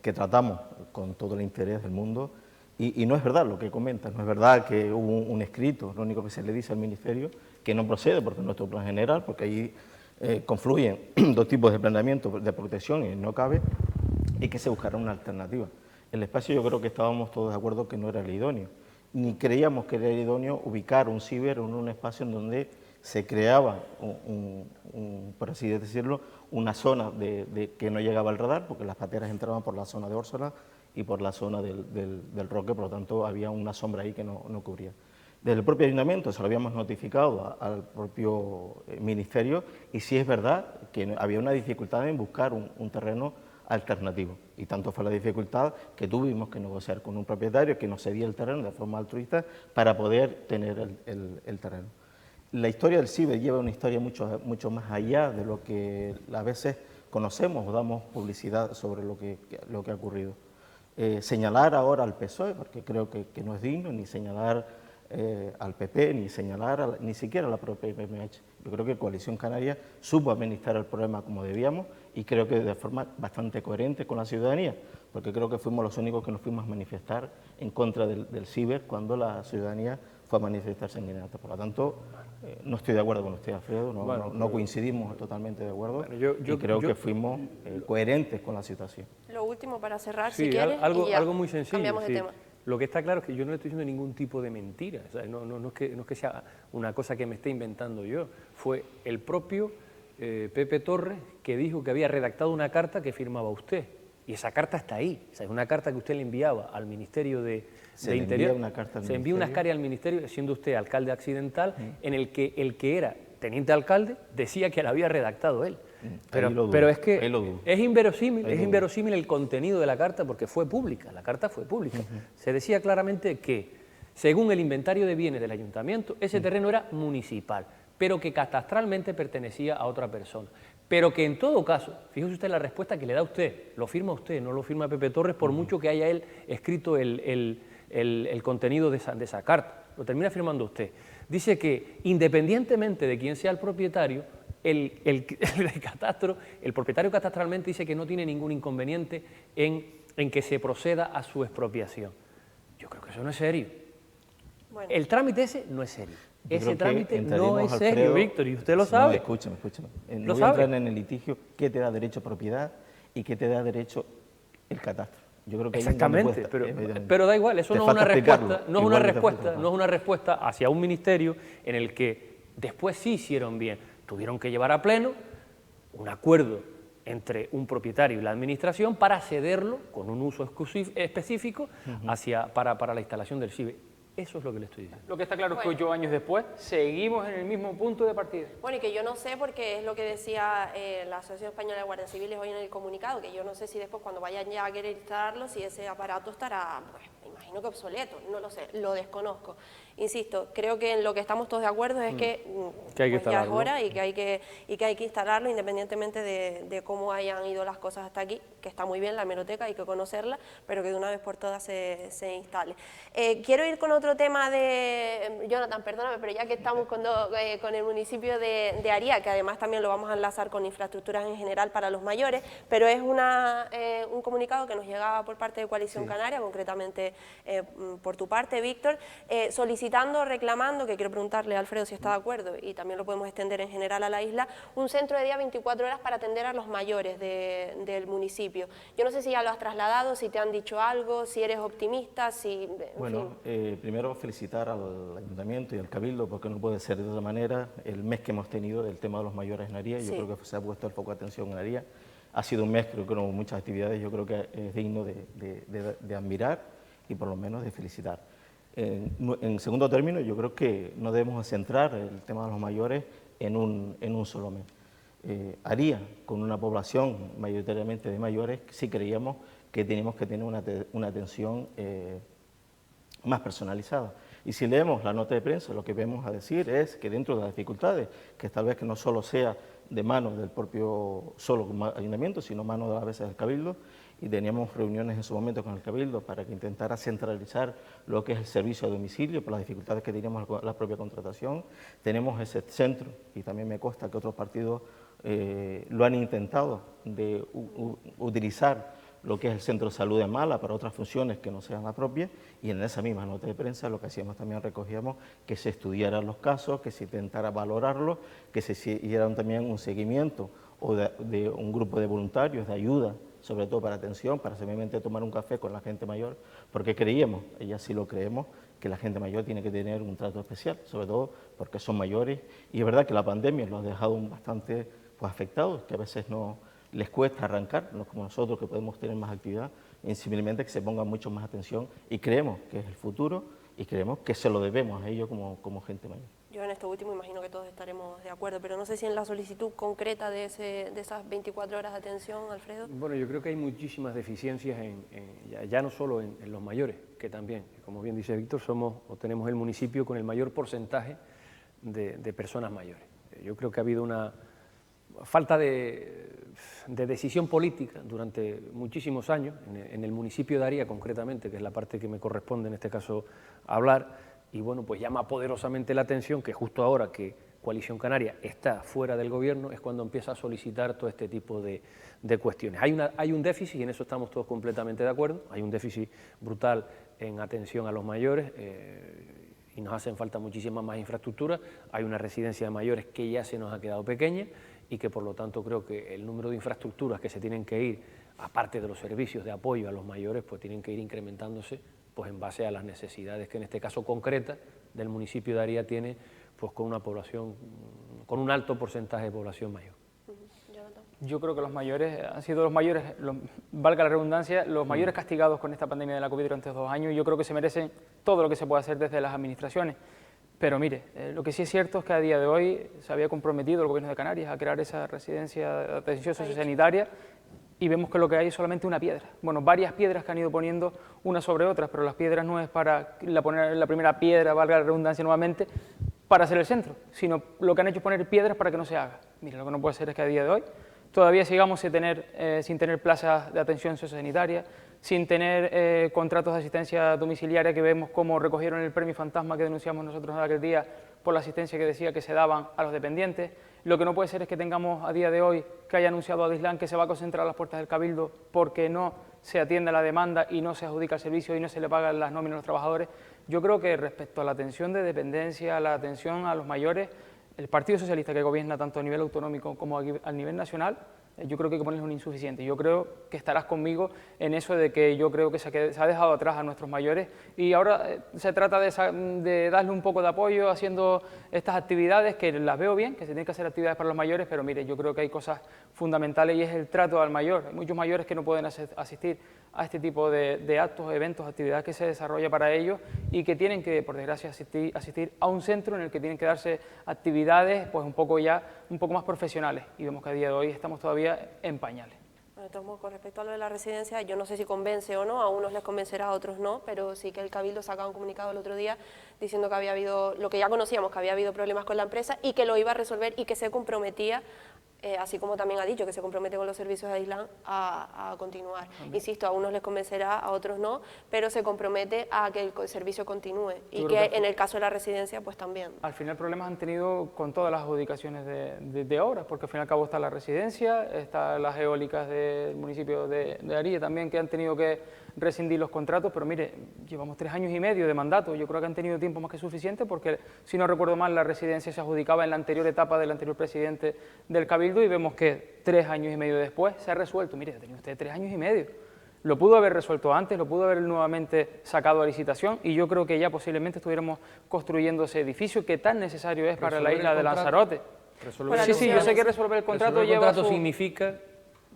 que tratamos con todo el interés del mundo, y no es verdad lo que comentas, no es verdad que hubo un escrito, lo único que se le dice al Ministerio, que no procede porque es nuestro plan general, porque ahí confluyen dos tipos de planeamiento de protección y no cabe, y que se buscará una alternativa. El espacio yo creo que estábamos todos de acuerdo que no era el idóneo, ni creíamos que era el idóneo ubicar un ciber en un espacio en donde se creaba, por así decirlo, una zona que no llegaba al radar, porque las pateras entraban por la zona de Órsola y por la zona del Roque, por lo tanto había una sombra ahí que no cubría. Desde el propio ayuntamiento se lo habíamos notificado al propio ministerio, y sí es verdad que había una dificultad en buscar un terreno alternativo, y tanto fue la dificultad que tuvimos que negociar con un propietario que nos cedía el terreno de forma altruista para poder tener el terreno. La historia del CIBE lleva una historia mucho más allá de lo que a veces conocemos o damos publicidad sobre lo que ha ocurrido. Señalar ahora al PSOE, porque creo que no es digno, ni señalar al PP, ni ni siquiera a la propia PMH. Yo creo que Coalición Canaria supo administrar el problema como debíamos, y creo que de forma bastante coherente con la ciudadanía, porque creo que fuimos los únicos que nos fuimos a manifestar en contra del ciber cuando la ciudadanía fue a manifestarse en Guinea. Por lo tanto, no estoy de acuerdo con usted, Alfredo, no coincidimos totalmente de acuerdo, y creo que fuimos coherentes con la situación. Lo último para cerrar, sí, si quieres, algo, y ya algo muy sencillo. Cambiamos de tema. Lo que está claro es que yo no le estoy diciendo ningún tipo de mentira, o sea, no es que sea una cosa que me esté inventando yo. Fue el propio Pepe Torres que dijo que había redactado una carta que firmaba usted. Y esa carta está ahí, o sea, es una carta que usted le enviaba al Ministerio de Interior. Se envía una carta al Ministerio, siendo usted alcalde accidental, en el que era teniente alcalde decía que la había redactado él. Pero es que es inverosímil el contenido de la carta porque fue pública, la carta fue pública. Se decía claramente que, según el inventario de bienes del ayuntamiento, ese terreno era municipal, pero que catastralmente pertenecía a otra persona. Pero que en todo caso, fíjese usted la respuesta que le da usted, lo firma usted, no lo firma Pepe Torres, por mucho que haya él escrito el contenido de esa carta, lo termina firmando usted. Dice que independientemente de quién sea el propietario, el catastro, el propietario catastralmente dice que no tiene ningún inconveniente en que se proceda a su expropiación. Yo creo que eso no es serio. Bueno. El trámite ese no es serio. Ese trámite no es serio, Víctor, y usted lo sabe. No, escúchame. No voy a entrar en el litigio qué te da derecho a propiedad y qué te da derecho el catastro. Yo creo que exactamente, pero da igual, eso no es una respuesta, no es una respuesta hacia un ministerio en el que después sí hicieron bien. Tuvieron que llevar a pleno un acuerdo entre un propietario y la administración para cederlo con un uso específico para la instalación del ciber. Eso es lo que le estoy diciendo. Lo que está claro es que 8 años después seguimos en el mismo punto de partida. Bueno, y que yo no sé, porque es lo que decía la Asociación Española de Guardias Civiles hoy en el comunicado, que yo no sé si después cuando vayan ya a querer instalarlo, si ese aparato estará, pues, me imagino que obsoleto, no lo sé, lo desconozco. Insisto, creo que en lo que estamos todos de acuerdo es que pues ya es hora y que hay que instalarlo independientemente de cómo hayan ido las cosas hasta aquí, que está muy bien la hemeroteca, hay que conocerla, pero que de una vez por todas se instale. Quiero ir con otro tema de, Jonathan, perdóname, pero ya que estamos con el municipio de Aría, que además también lo vamos a enlazar con infraestructuras en general para los mayores, pero es un comunicado que nos llegaba por parte de Coalición Canaria, concretamente por tu parte, Víctor, solicitando, reclamando, que quiero preguntarle a Alfredo si está de acuerdo, y también lo podemos extender en general a la isla, un centro de día 24 horas para atender a los mayores del municipio. Yo no sé si ya lo has trasladado, si te han dicho algo, si eres optimista, si... Bueno, primero felicitar al Ayuntamiento y al Cabildo, porque no puede ser de otra manera, el mes que hemos tenido del tema de los mayores en Aría, yo creo que se ha puesto el foco de atención en Aría. Ha sido un mes, creo que con muchas actividades, yo creo que es digno de admirar y por lo menos de felicitar. En segundo término, yo creo que no debemos centrar el tema de los mayores en un solo mes. Aría, con una población mayoritariamente de mayores, sí creíamos que teníamos que tener una atención más personalizada. Y si leemos la nota de prensa, lo que vemos a decir es que dentro de las dificultades, que tal vez que no solo sea de mano del propio solo ayuntamiento, sino mano de a veces del Cabildo, y teníamos reuniones en su momento con el Cabildo para que intentara centralizar lo que es el servicio a domicilio por las dificultades que teníamos con la propia contratación. Tenemos ese centro, y también me consta que otros partidos lo han intentado, de utilizar lo que es el Centro de Salud de Mala para otras funciones que no sean las propias, y en esa misma nota de prensa lo que hacíamos también recogíamos que se estudiaran los casos, que se intentara valorarlos, que se hiciera también un seguimiento o de un grupo de voluntarios de ayuda, sobre todo para atención, para simplemente tomar un café con la gente mayor, porque creíamos, y así lo creemos, que la gente mayor tiene que tener un trato especial, sobre todo porque son mayores, y es verdad que la pandemia los ha dejado bastante afectados, que a veces no les cuesta arrancar, no como nosotros que podemos tener más actividad, y simplemente que se ponga mucho más atención, y creemos que es el futuro, y creemos que se lo debemos a ellos como gente mayor. Yo en esto último imagino que todos estaremos de acuerdo, pero no sé si en la solicitud concreta de esas 24 horas de atención, Alfredo. Bueno, yo creo que hay muchísimas deficiencias, ya no solo en los mayores, que también, como bien dice Víctor, tenemos el municipio con el mayor porcentaje de personas mayores. Yo creo que ha habido una falta de decisión política durante muchísimos años, en el municipio de Aría concretamente, que es la parte que me corresponde en este caso hablar, y bueno, pues llama poderosamente la atención que justo ahora que Coalición Canaria está fuera del gobierno, es cuando empieza a solicitar todo este tipo de cuestiones. Hay un déficit, y en eso estamos todos completamente de acuerdo, hay un déficit brutal en atención a los mayores, y nos hacen falta muchísimas más infraestructuras. Hay una residencia de mayores que ya se nos ha quedado pequeña y que por lo tanto creo que el número de infraestructuras que se tienen que ir, aparte de los servicios de apoyo a los mayores, pues tienen que ir incrementándose pues en base a las necesidades que en este caso concretas del municipio de Aría tiene, pues con una población, con un alto porcentaje de población mayor. Yo creo que los mayores han sido los mayores, valga la redundancia, los mayores castigados con esta pandemia de la COVID durante 2 años, y yo creo que se merecen todo lo que se puede hacer desde las administraciones. Pero mire, lo que sí es cierto es que a día de hoy se había comprometido el Gobierno de Canarias a crear esa residencia de atención sociosanitaria, y vemos que lo que hay es solamente una piedra. Bueno, varias piedras que han ido poniendo unas sobre otras, pero las piedras no es para poner la primera piedra, valga la redundancia nuevamente, para hacer el centro, sino lo que han hecho es poner piedras para que no se haga. Mire, lo que no puede ser es que a día de hoy todavía sigamos sin tener plazas de atención sociosanitaria, sin tener contratos de asistencia domiciliaria, que vemos cómo recogieron el premio fantasma que denunciamos nosotros aquel día por la asistencia que decía que se daban a los dependientes. Lo que no puede ser es que tengamos a día de hoy que haya anunciado Adislán que se va a concentrar a las puertas del Cabildo porque no se atiende a la demanda y no se adjudica el servicio y no se le pagan las nóminas a los trabajadores. Yo creo que respecto a la atención de dependencia, a la atención a los mayores, el Partido Socialista, que gobierna tanto a nivel autonómico como a nivel nacional, yo creo que hay que ponerle un insuficiente. Yo creo que estarás conmigo en eso de que yo creo que se ha dejado atrás a nuestros mayores, y ahora se trata de darle un poco de apoyo haciendo estas actividades, que las veo bien, que se tienen que hacer actividades para los mayores, pero mire, yo creo que hay cosas fundamentales y es el trato al mayor. Hay muchos mayores que no pueden asistir a este tipo de actos, eventos, actividades que se desarrolla para ellos, y que tienen que, por desgracia, asistir a un centro en el que tienen que darse actividades pues un poco más profesionales, y vemos que a día de hoy estamos todavía en pañales. Bueno, entonces, con respecto a lo de la residencia, yo no sé si convence o no, a unos les convencerá, a otros no, pero sí que el Cabildo sacaba un comunicado el otro día diciendo que había habido, lo que ya conocíamos, que había habido problemas con la empresa y que lo iba a resolver, y que se comprometía, así como también ha dicho que se compromete con los servicios de Adislán a continuar. Insisto, a unos les convencerá, a otros no, pero se compromete a que el servicio continúe, y que en el caso de la residencia pues también. Al final problemas han tenido con todas las adjudicaciones de obras, porque al fin y al cabo está la residencia, están las eólicas del municipio de Aría también, que han tenido que rescindir los contratos, pero mire, llevamos 3 años y medio de mandato, yo creo que han tenido tiempo más que suficiente, porque si no recuerdo mal, la residencia se adjudicaba en la anterior etapa del anterior presidente del Cabildo, y vemos que 3 años y medio después se ha resuelto. Mire, ha tenido usted 3 años y medio, lo pudo haber resuelto antes, lo pudo haber nuevamente sacado a licitación, y yo creo que ya posiblemente estuviéramos construyendo ese edificio que tan necesario es para la isla de Lanzarote. Sí, yo sé que resolver el contrato significa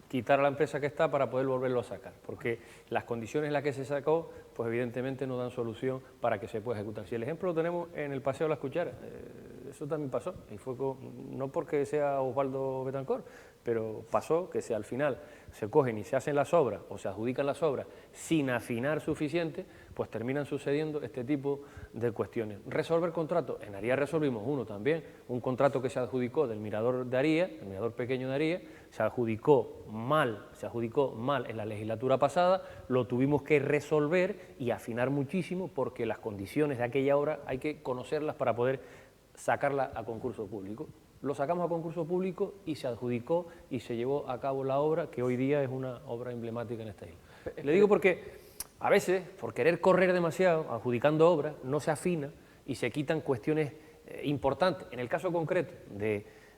quitar a la empresa que está para poder volverlo a sacar, porque las condiciones en las que se sacó, pues evidentemente no dan solución para que se pueda ejecutar. Si el ejemplo lo tenemos en el Paseo de las Cucharas, eso también pasó, y fue no porque sea Osvaldo Betancourt, pero pasó que si al final se cogen y se hacen las obras o se adjudican las obras sin afinar suficiente, pues terminan sucediendo este tipo de cuestiones. Resolver contratos, en Aría resolvimos uno también, un contrato que se adjudicó del mirador de Aría, el mirador pequeño de Aría, se adjudicó mal en la legislatura pasada, lo tuvimos que resolver y afinar muchísimo, porque las condiciones de aquella obra hay que conocerlas para poder sacarla a concurso público. Lo sacamos a concurso público y se adjudicó y se llevó a cabo la obra, que hoy día es una obra emblemática en esta isla. Le digo porque a veces, por querer correr demasiado, adjudicando obras, no se afina y se quitan cuestiones importantes. En el caso concreto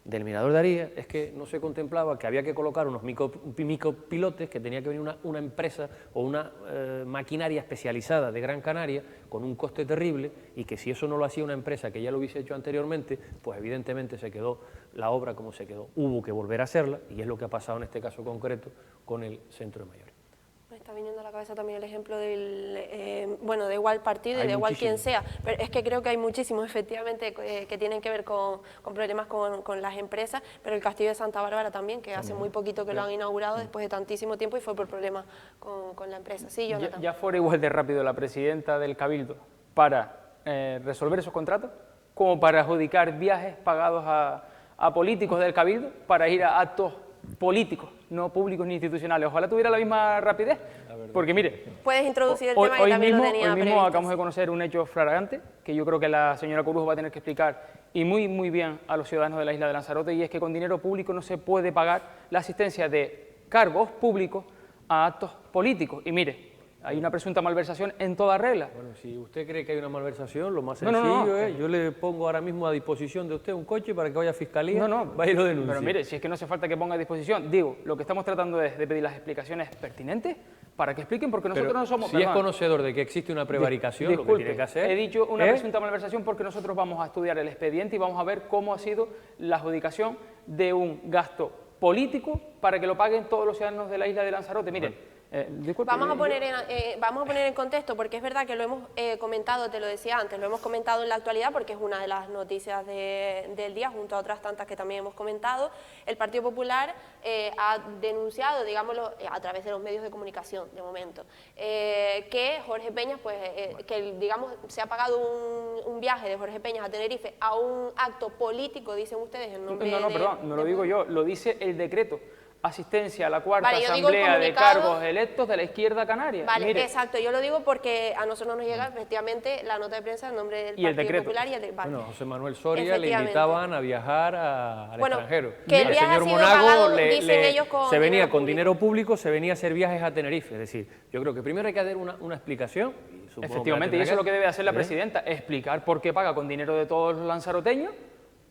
del mirador de Aría, es que no se contemplaba que había que colocar unos micropilotes, que tenía que venir una empresa o una maquinaria especializada de Gran Canaria con un coste terrible, y que si eso no lo hacía una empresa que ya lo hubiese hecho anteriormente, pues evidentemente se quedó la obra como se quedó. Hubo que volver a hacerla, y es lo que ha pasado en este caso concreto con el centro de mayores. Me está viniendo a la cabeza también el ejemplo del, bueno, de igual partido y de igual quien sea, pero es que creo que hay muchísimos efectivamente que tienen que ver con problemas con las empresas, pero el Castillo de Santa Bárbara también, que hace muy poquito que lo han inaugurado después de tantísimo tiempo, y fue por problemas con la empresa. Sí, Jonathan. Ya fuera igual de rápido la presidenta del Cabildo para resolver esos contratos, como para adjudicar viajes pagados a políticos del Cabildo para ir a actos políticos, no públicos ni institucionales. Ojalá tuviera la misma rapidez, porque mire... Puedes introducir el tema que también lo tenía previsto. Hoy mismo acabamos de conocer un hecho flagrante, que yo creo que la señora Corujo va a tener que explicar y muy bien a los ciudadanos de la isla de Lanzarote, y es que con dinero público no se puede pagar la asistencia de cargos públicos a actos políticos. Y mire, hay una presunta malversación en toda regla. Bueno, si usted cree que hay una malversación, lo más No, sencillo es, yo le pongo ahora mismo a disposición de usted un coche para que vaya a Fiscalía, vaya y lo denuncie. Pero mire, si es que no hace falta que ponga a disposición, digo, lo que estamos tratando es de pedir las explicaciones pertinentes para que expliquen, porque nosotros no somos... Si es conocedor de que existe una prevaricación, lo que tiene que hacer... He dicho una presunta malversación porque nosotros vamos a estudiar el expediente y vamos a ver cómo ha sido la adjudicación de un gasto político para que lo paguen todos los ciudadanos de la isla de Lanzarote. Mire, disculpe, vamos a poner en contexto, porque es verdad que lo hemos comentado, te lo decía antes, lo hemos comentado en la actualidad porque es una de las noticias del día, junto a otras tantas que también hemos comentado. El Partido Popular ha denunciado, digámoslo, a través de los medios de comunicación, de momento, que Jorge Peñas, pues, que digamos, se ha pagado un viaje de Jorge Peñas a Tenerife a un acto político, dicen ustedes, en nombre perdón, no lo digo yo, lo dice el decreto. Asistencia a la cuarta Asamblea de cargos electos de la izquierda canaria. Vale, mire, exacto, yo lo digo porque a nosotros nos llega efectivamente la nota de prensa en nombre del Partido Popular y el Bueno, José Manuel Soria le invitaban a viajar al extranjero. Que el señor Monago se venía con dinero público, se venía a hacer viajes a Tenerife. Es decir, yo creo que primero hay que dar una explicación. Efectivamente, y eso es lo que debe hacer la presidenta, explicar por qué paga con dinero de todos los lanzaroteños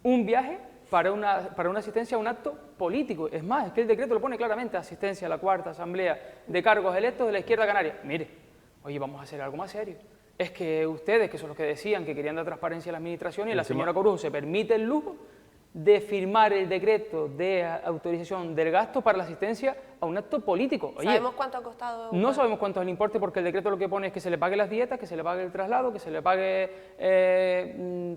un viaje para una asistencia a un acto político. Es más, es que el decreto lo pone claramente, asistencia a la cuarta asamblea de cargos electos de la izquierda canaria. Mire, oye, vamos a hacer algo más serio. Es que ustedes, que son los que decían que querían dar transparencia a la administración, y la señora Corujo se permite el lujo de firmar el decreto de autorización del gasto para la asistencia a un acto político. Oye, ¿sabemos cuánto ha costado? No sabemos cuánto es el importe, porque el decreto lo que pone es que se le pague las dietas, que se le pague el traslado, que se le pague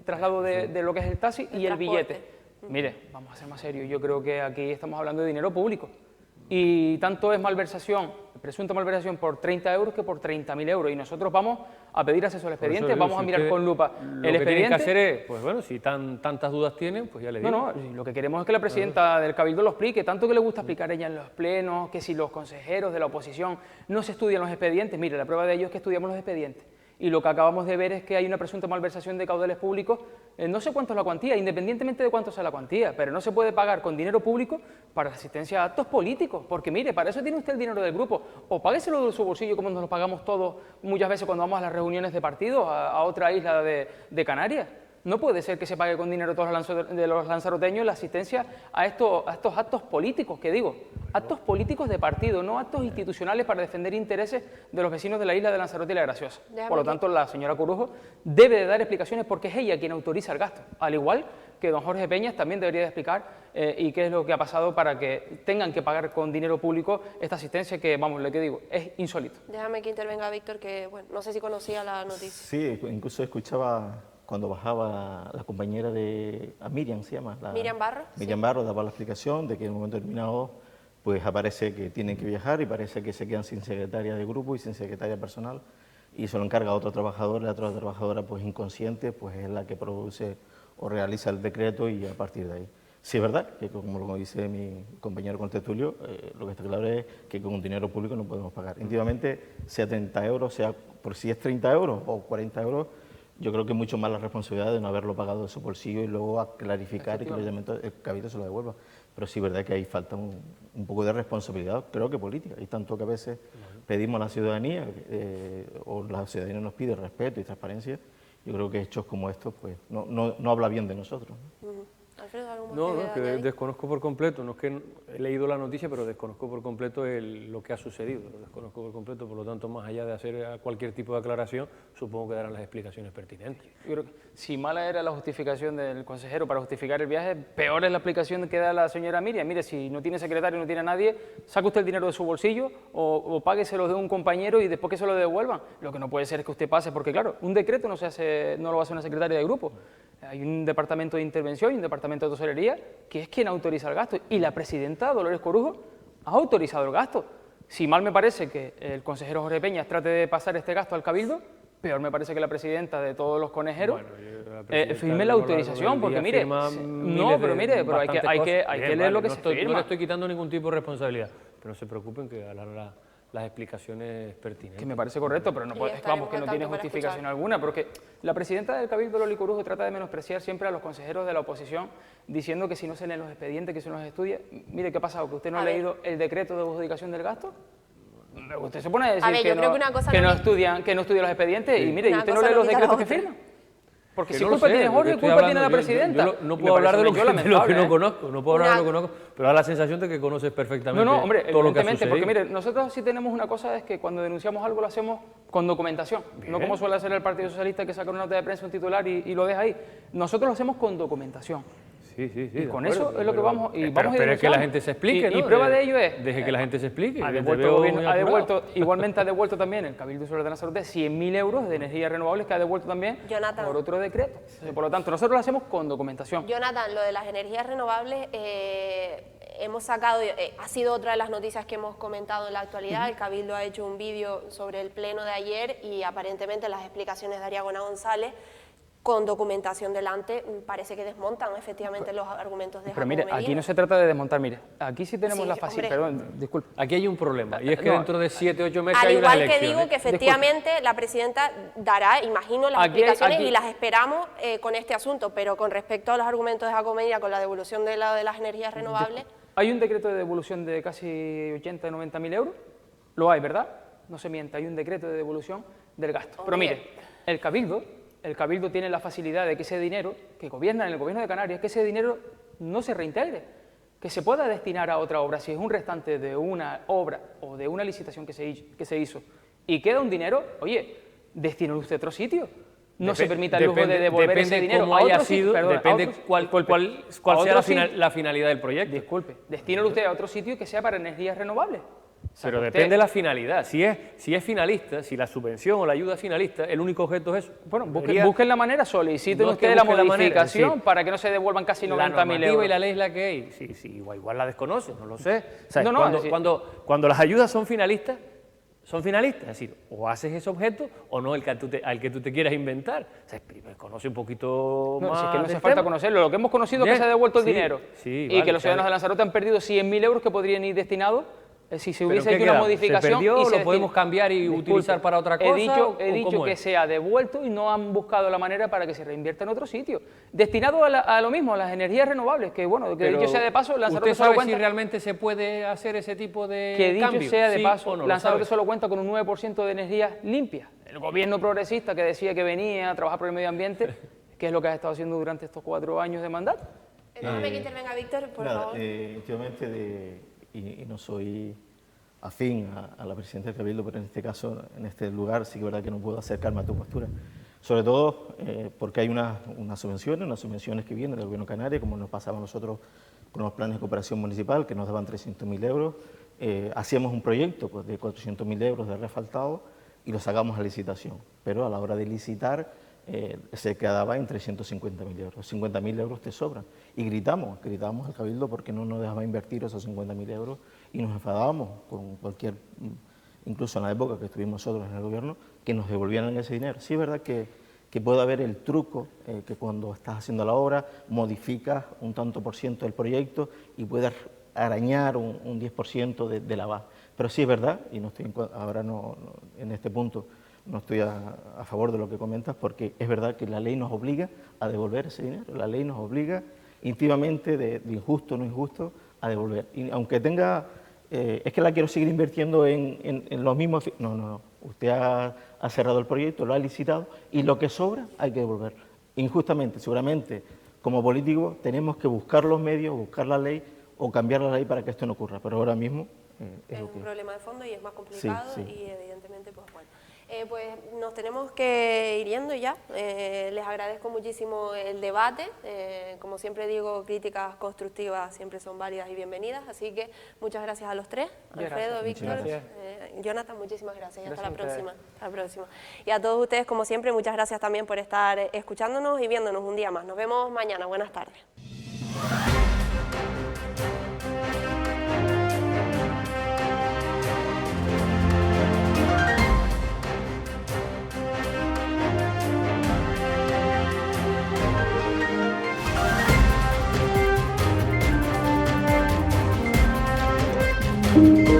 traslado de lo que es el taxi y el billete. Mire, vamos a ser más serios, yo creo que aquí estamos hablando de dinero público y tanto es malversación, presunta malversación por 30 euros que por 30.000 euros, y nosotros vamos a pedir acceso al expediente, vamos a mirar con lupa el expediente. Lo que tienen que hacer es, pues bueno, si tantas dudas tienen, pues ya le digo. No, lo que queremos es que la presidenta del Cabildo lo explique, tanto que le gusta explicar ella en los plenos, que si los consejeros de la oposición no se estudian los expedientes. Mire, la prueba de ello es que estudiamos los expedientes. Y lo que acabamos de ver es que hay una presunta malversación de caudales públicos, no sé cuánto es la cuantía, independientemente de cuánto sea la cuantía, pero no se puede pagar con dinero público para la asistencia a actos políticos, porque mire, para eso tiene usted el dinero del grupo, o págueselo de su bolsillo como nos lo pagamos todos muchas veces cuando vamos a las reuniones de partido a otra isla de Canarias. No puede ser que se pague con dinero todos los lanzaroteños la asistencia a estos actos políticos, que digo, actos políticos de partido, no actos institucionales para defender intereses de los vecinos de la isla de Lanzarote y La Graciosa. Por lo tanto, la señora Corujo debe de dar explicaciones porque es ella quien autoriza el gasto, al igual que don Jorge Peñas también debería de explicar y qué es lo que ha pasado para que tengan que pagar con dinero público esta asistencia que, vamos, lo que digo, es insólito. Déjame que intervenga Víctor, que bueno, no sé si conocía la noticia. Sí, incluso escuchaba cuando bajaba la compañera de Miriam, se llama. Miriam Barro. Miriam Barro daba la explicación de que en un momento determinado pues aparece que tienen que viajar y parece que se quedan sin secretaria de grupo y sin secretaria personal y se lo encarga a otro trabajador, la otra trabajadora pues inconsciente pues es la que produce o realiza el decreto y a partir de ahí. Sí, es verdad que como lo dice mi compañero contertulio, lo que está claro es que con dinero público no podemos pagar. Íntimamente, sea 30 euros, sea por si es 30 euros o 40 euros, yo creo que es mucho más la responsabilidad de no haberlo pagado de su bolsillo y luego a clarificar y que el Cabildo se lo devuelva. Pero sí es verdad que ahí falta un poco de responsabilidad, creo que política, y tanto que a veces pedimos a la ciudadanía, o la ciudadanía nos pide respeto y transparencia, yo creo que hechos como estos pues no habla bien de nosotros, ¿no? Alfredo, ¿algo No, que desconozco por completo, no es que he leído la noticia, pero desconozco por completo lo que ha sucedido, lo desconozco por completo, por lo tanto, más allá de hacer cualquier tipo de aclaración, supongo que darán las explicaciones pertinentes. Yo creo que si mala era la justificación del consejero para justificar el viaje, peor es la explicación que da la señora Miriam. Mire, si no tiene secretario, no tiene a nadie, saque usted el dinero de su bolsillo o págueselo de un compañero y después que se lo devuelvan. Lo que no puede ser es que usted pase, porque claro, un decreto no lo hace una secretaria de grupo. Hay un departamento de intervención y un departamento de tesorería que es quien autoriza el gasto. Y la presidenta, Dolores Corujo, ha autorizado el gasto. Si mal me parece que el consejero Jorge Peñas trate de pasar este gasto al Cabildo, peor me parece que la presidenta de todos los conejeros firme la autorización, porque mire, pero hay que leer lo que se firma. No le estoy quitando ningún tipo de responsabilidad, pero no se preocupen que a la las explicaciones pertinentes. Que me parece correcto, pero no puede, vamos, que no tiene justificación alguna, porque la presidenta del Cabildo, Loli Corujo, trata de menospreciar siempre a los consejeros de la oposición, diciendo que si no se leen los expedientes, que si no los estudia. Mire, ¿qué ha pasado? ¿Que usted no ha leído el decreto de adjudicación del gasto? Usted se pone a decir que no estudia los expedientes y mire, ¿y usted no lee los decretos que firma? Porque si culpa tiene Jorge, culpa tiene la presidenta. Yo no puedo hablar de lo que no conozco, no puedo hablar de lo que no conozco, pero da la sensación de que conoces perfectamente todo lo que ha sucedido. Porque mire, nosotros sí tenemos una cosa, es que cuando denunciamos algo lo hacemos con documentación, no como suele hacer el Partido Socialista, que saca una nota de prensa, un titular y lo deja ahí. Nosotros lo hacemos con documentación. Sí, y con eso es lo que vamos y vamos. Pero es que la gente se explique, ¿no? Y prueba de ello es... Deje que la gente se explique. Igualmente ha devuelto también el Cabildo Sur de Lanzarote 100.000 euros de energías renovables que ha devuelto también por otro decreto. Por lo tanto, nosotros lo hacemos con documentación. Jonathan, lo de las energías renovables hemos sacado, ha sido otra de las noticias que hemos comentado en la actualidad. El Cabildo ha hecho un vídeo sobre el pleno de ayer y aparentemente las explicaciones de Ariagona González, con documentación delante, parece que desmontan efectivamente los argumentos de Jacobo Medina. Pero mire, aquí no se trata de desmontar, mire, aquí sí tenemos la facilidad, perdón, disculpe. Aquí hay un problema, y es que dentro de 7 o 8 meses hay unas elecciones. Al igual que digo que efectivamente la presidenta dará, imagino, las explicaciones y las esperamos con este asunto, pero con respecto a los argumentos de Jacobo Medina con la devolución de las energías renovables... Hay un decreto de devolución de casi 80 o 90.000 euros, lo hay, ¿verdad? No se miente, hay un decreto de devolución del gasto. Pero mire, el Cabildo tiene la facilidad de que ese dinero, que gobierna en el Gobierno de Canarias, que ese dinero no se reintegre, que se pueda destinar a otra obra, si es un restante de una obra o de una licitación que se hizo y queda un dinero, oye, destínalo usted a otro sitio. No se permita el lujo de devolver ese dinero a otro sitio. Depende cuál sea la finalidad del proyecto. Disculpe, destínalo usted a otro sitio que sea para energías renovables. Pero depende de la finalidad. Si es finalista, si la subvención o la ayuda es finalista, el único objeto es eso. Bueno, busquen la manera, soliciten ustedes la modificación para que no se devuelvan casi 90.000 euros. Y la ley es la que hay. Sí, igual la desconocen, no lo sé. Cuando las ayudas son finalistas, es decir, o haces ese objeto o no al que tú te quieras inventar. O sea, conoce un poquito más. Si es que no hace falta conocerlo. Lo que hemos conocido es que se ha devuelto el dinero y que los ciudadanos de Lanzarote han perdido 100.000 euros que podrían ir destinados. Si se hubiese hecho una modificación... ¿Se perdió o lo podemos cambiar y utilizar para otra cosa? He dicho que sea devuelto y no han buscado la manera para que se reinvierta en otro sitio. Destinado a lo mismo, a las energías renovables, que bueno, que dicho sea de paso, Lanzarote ¿usted sabe si realmente se puede hacer ese tipo de cambio? Que dicho sea de ¿Sí paso, Lanzarote solo cuenta con un 9% de energías limpias. El gobierno progresista que decía que venía a trabajar por el medio ambiente, ¿qué es lo que ha estado haciendo durante estos 4 años de mandato? Déjame que intervenga Víctor, por favor. Últimamente, y no soy afín a la presidenta del Cabildo, pero en este caso, en este lugar, sí que es verdad que no puedo acercarme a tu postura. Sobre todo porque hay unas subvenciones que vienen del Gobierno canario, como nos pasaba a nosotros con los planes de cooperación municipal, que nos daban 300.000 euros. Hacíamos un proyecto pues, de 400.000 euros de refaltado y lo sacamos a licitación, pero a la hora de licitar se quedaba en 350.000 euros. 50.000 euros te sobran. Y gritamos al Cabildo porque no nos dejaba invertir esos 50.000 euros y nos enfadábamos con cualquier, incluso en la época que estuvimos nosotros en el gobierno, que nos devolvieran ese dinero. Sí es verdad que puede haber el truco, que cuando estás haciendo la obra modificas un tanto por ciento del proyecto y puedes arañar un 10% de la base. Pero sí es verdad, y no estoy ahora en este punto no estoy a favor de lo que comentas, porque es verdad que la ley nos obliga a devolver ese dinero, la ley nos obliga íntimamente de injusto o no injusto a devolver. Y aunque tenga, es que la quiero seguir invirtiendo en los mismos... No, usted ha cerrado el proyecto, lo ha licitado y lo que sobra hay que devolver. Injustamente, seguramente, como políticos tenemos que buscar los medios, buscar la ley o cambiar la ley para que esto no ocurra, pero ahora mismo... es un problema de fondo y es más complicado y evidentemente, pues bueno. Pues nos tenemos que ir yendo ya. Les agradezco muchísimo el debate. Como siempre digo, críticas constructivas siempre son válidas y bienvenidas. Así que muchas gracias a los tres. Alfredo, Víctor, Jonathan, muchísimas gracias. Hasta la próxima. Hasta la próxima. Y a todos ustedes, como siempre, muchas gracias también por estar escuchándonos y viéndonos un día más. Nos vemos mañana. Buenas tardes. Thank you.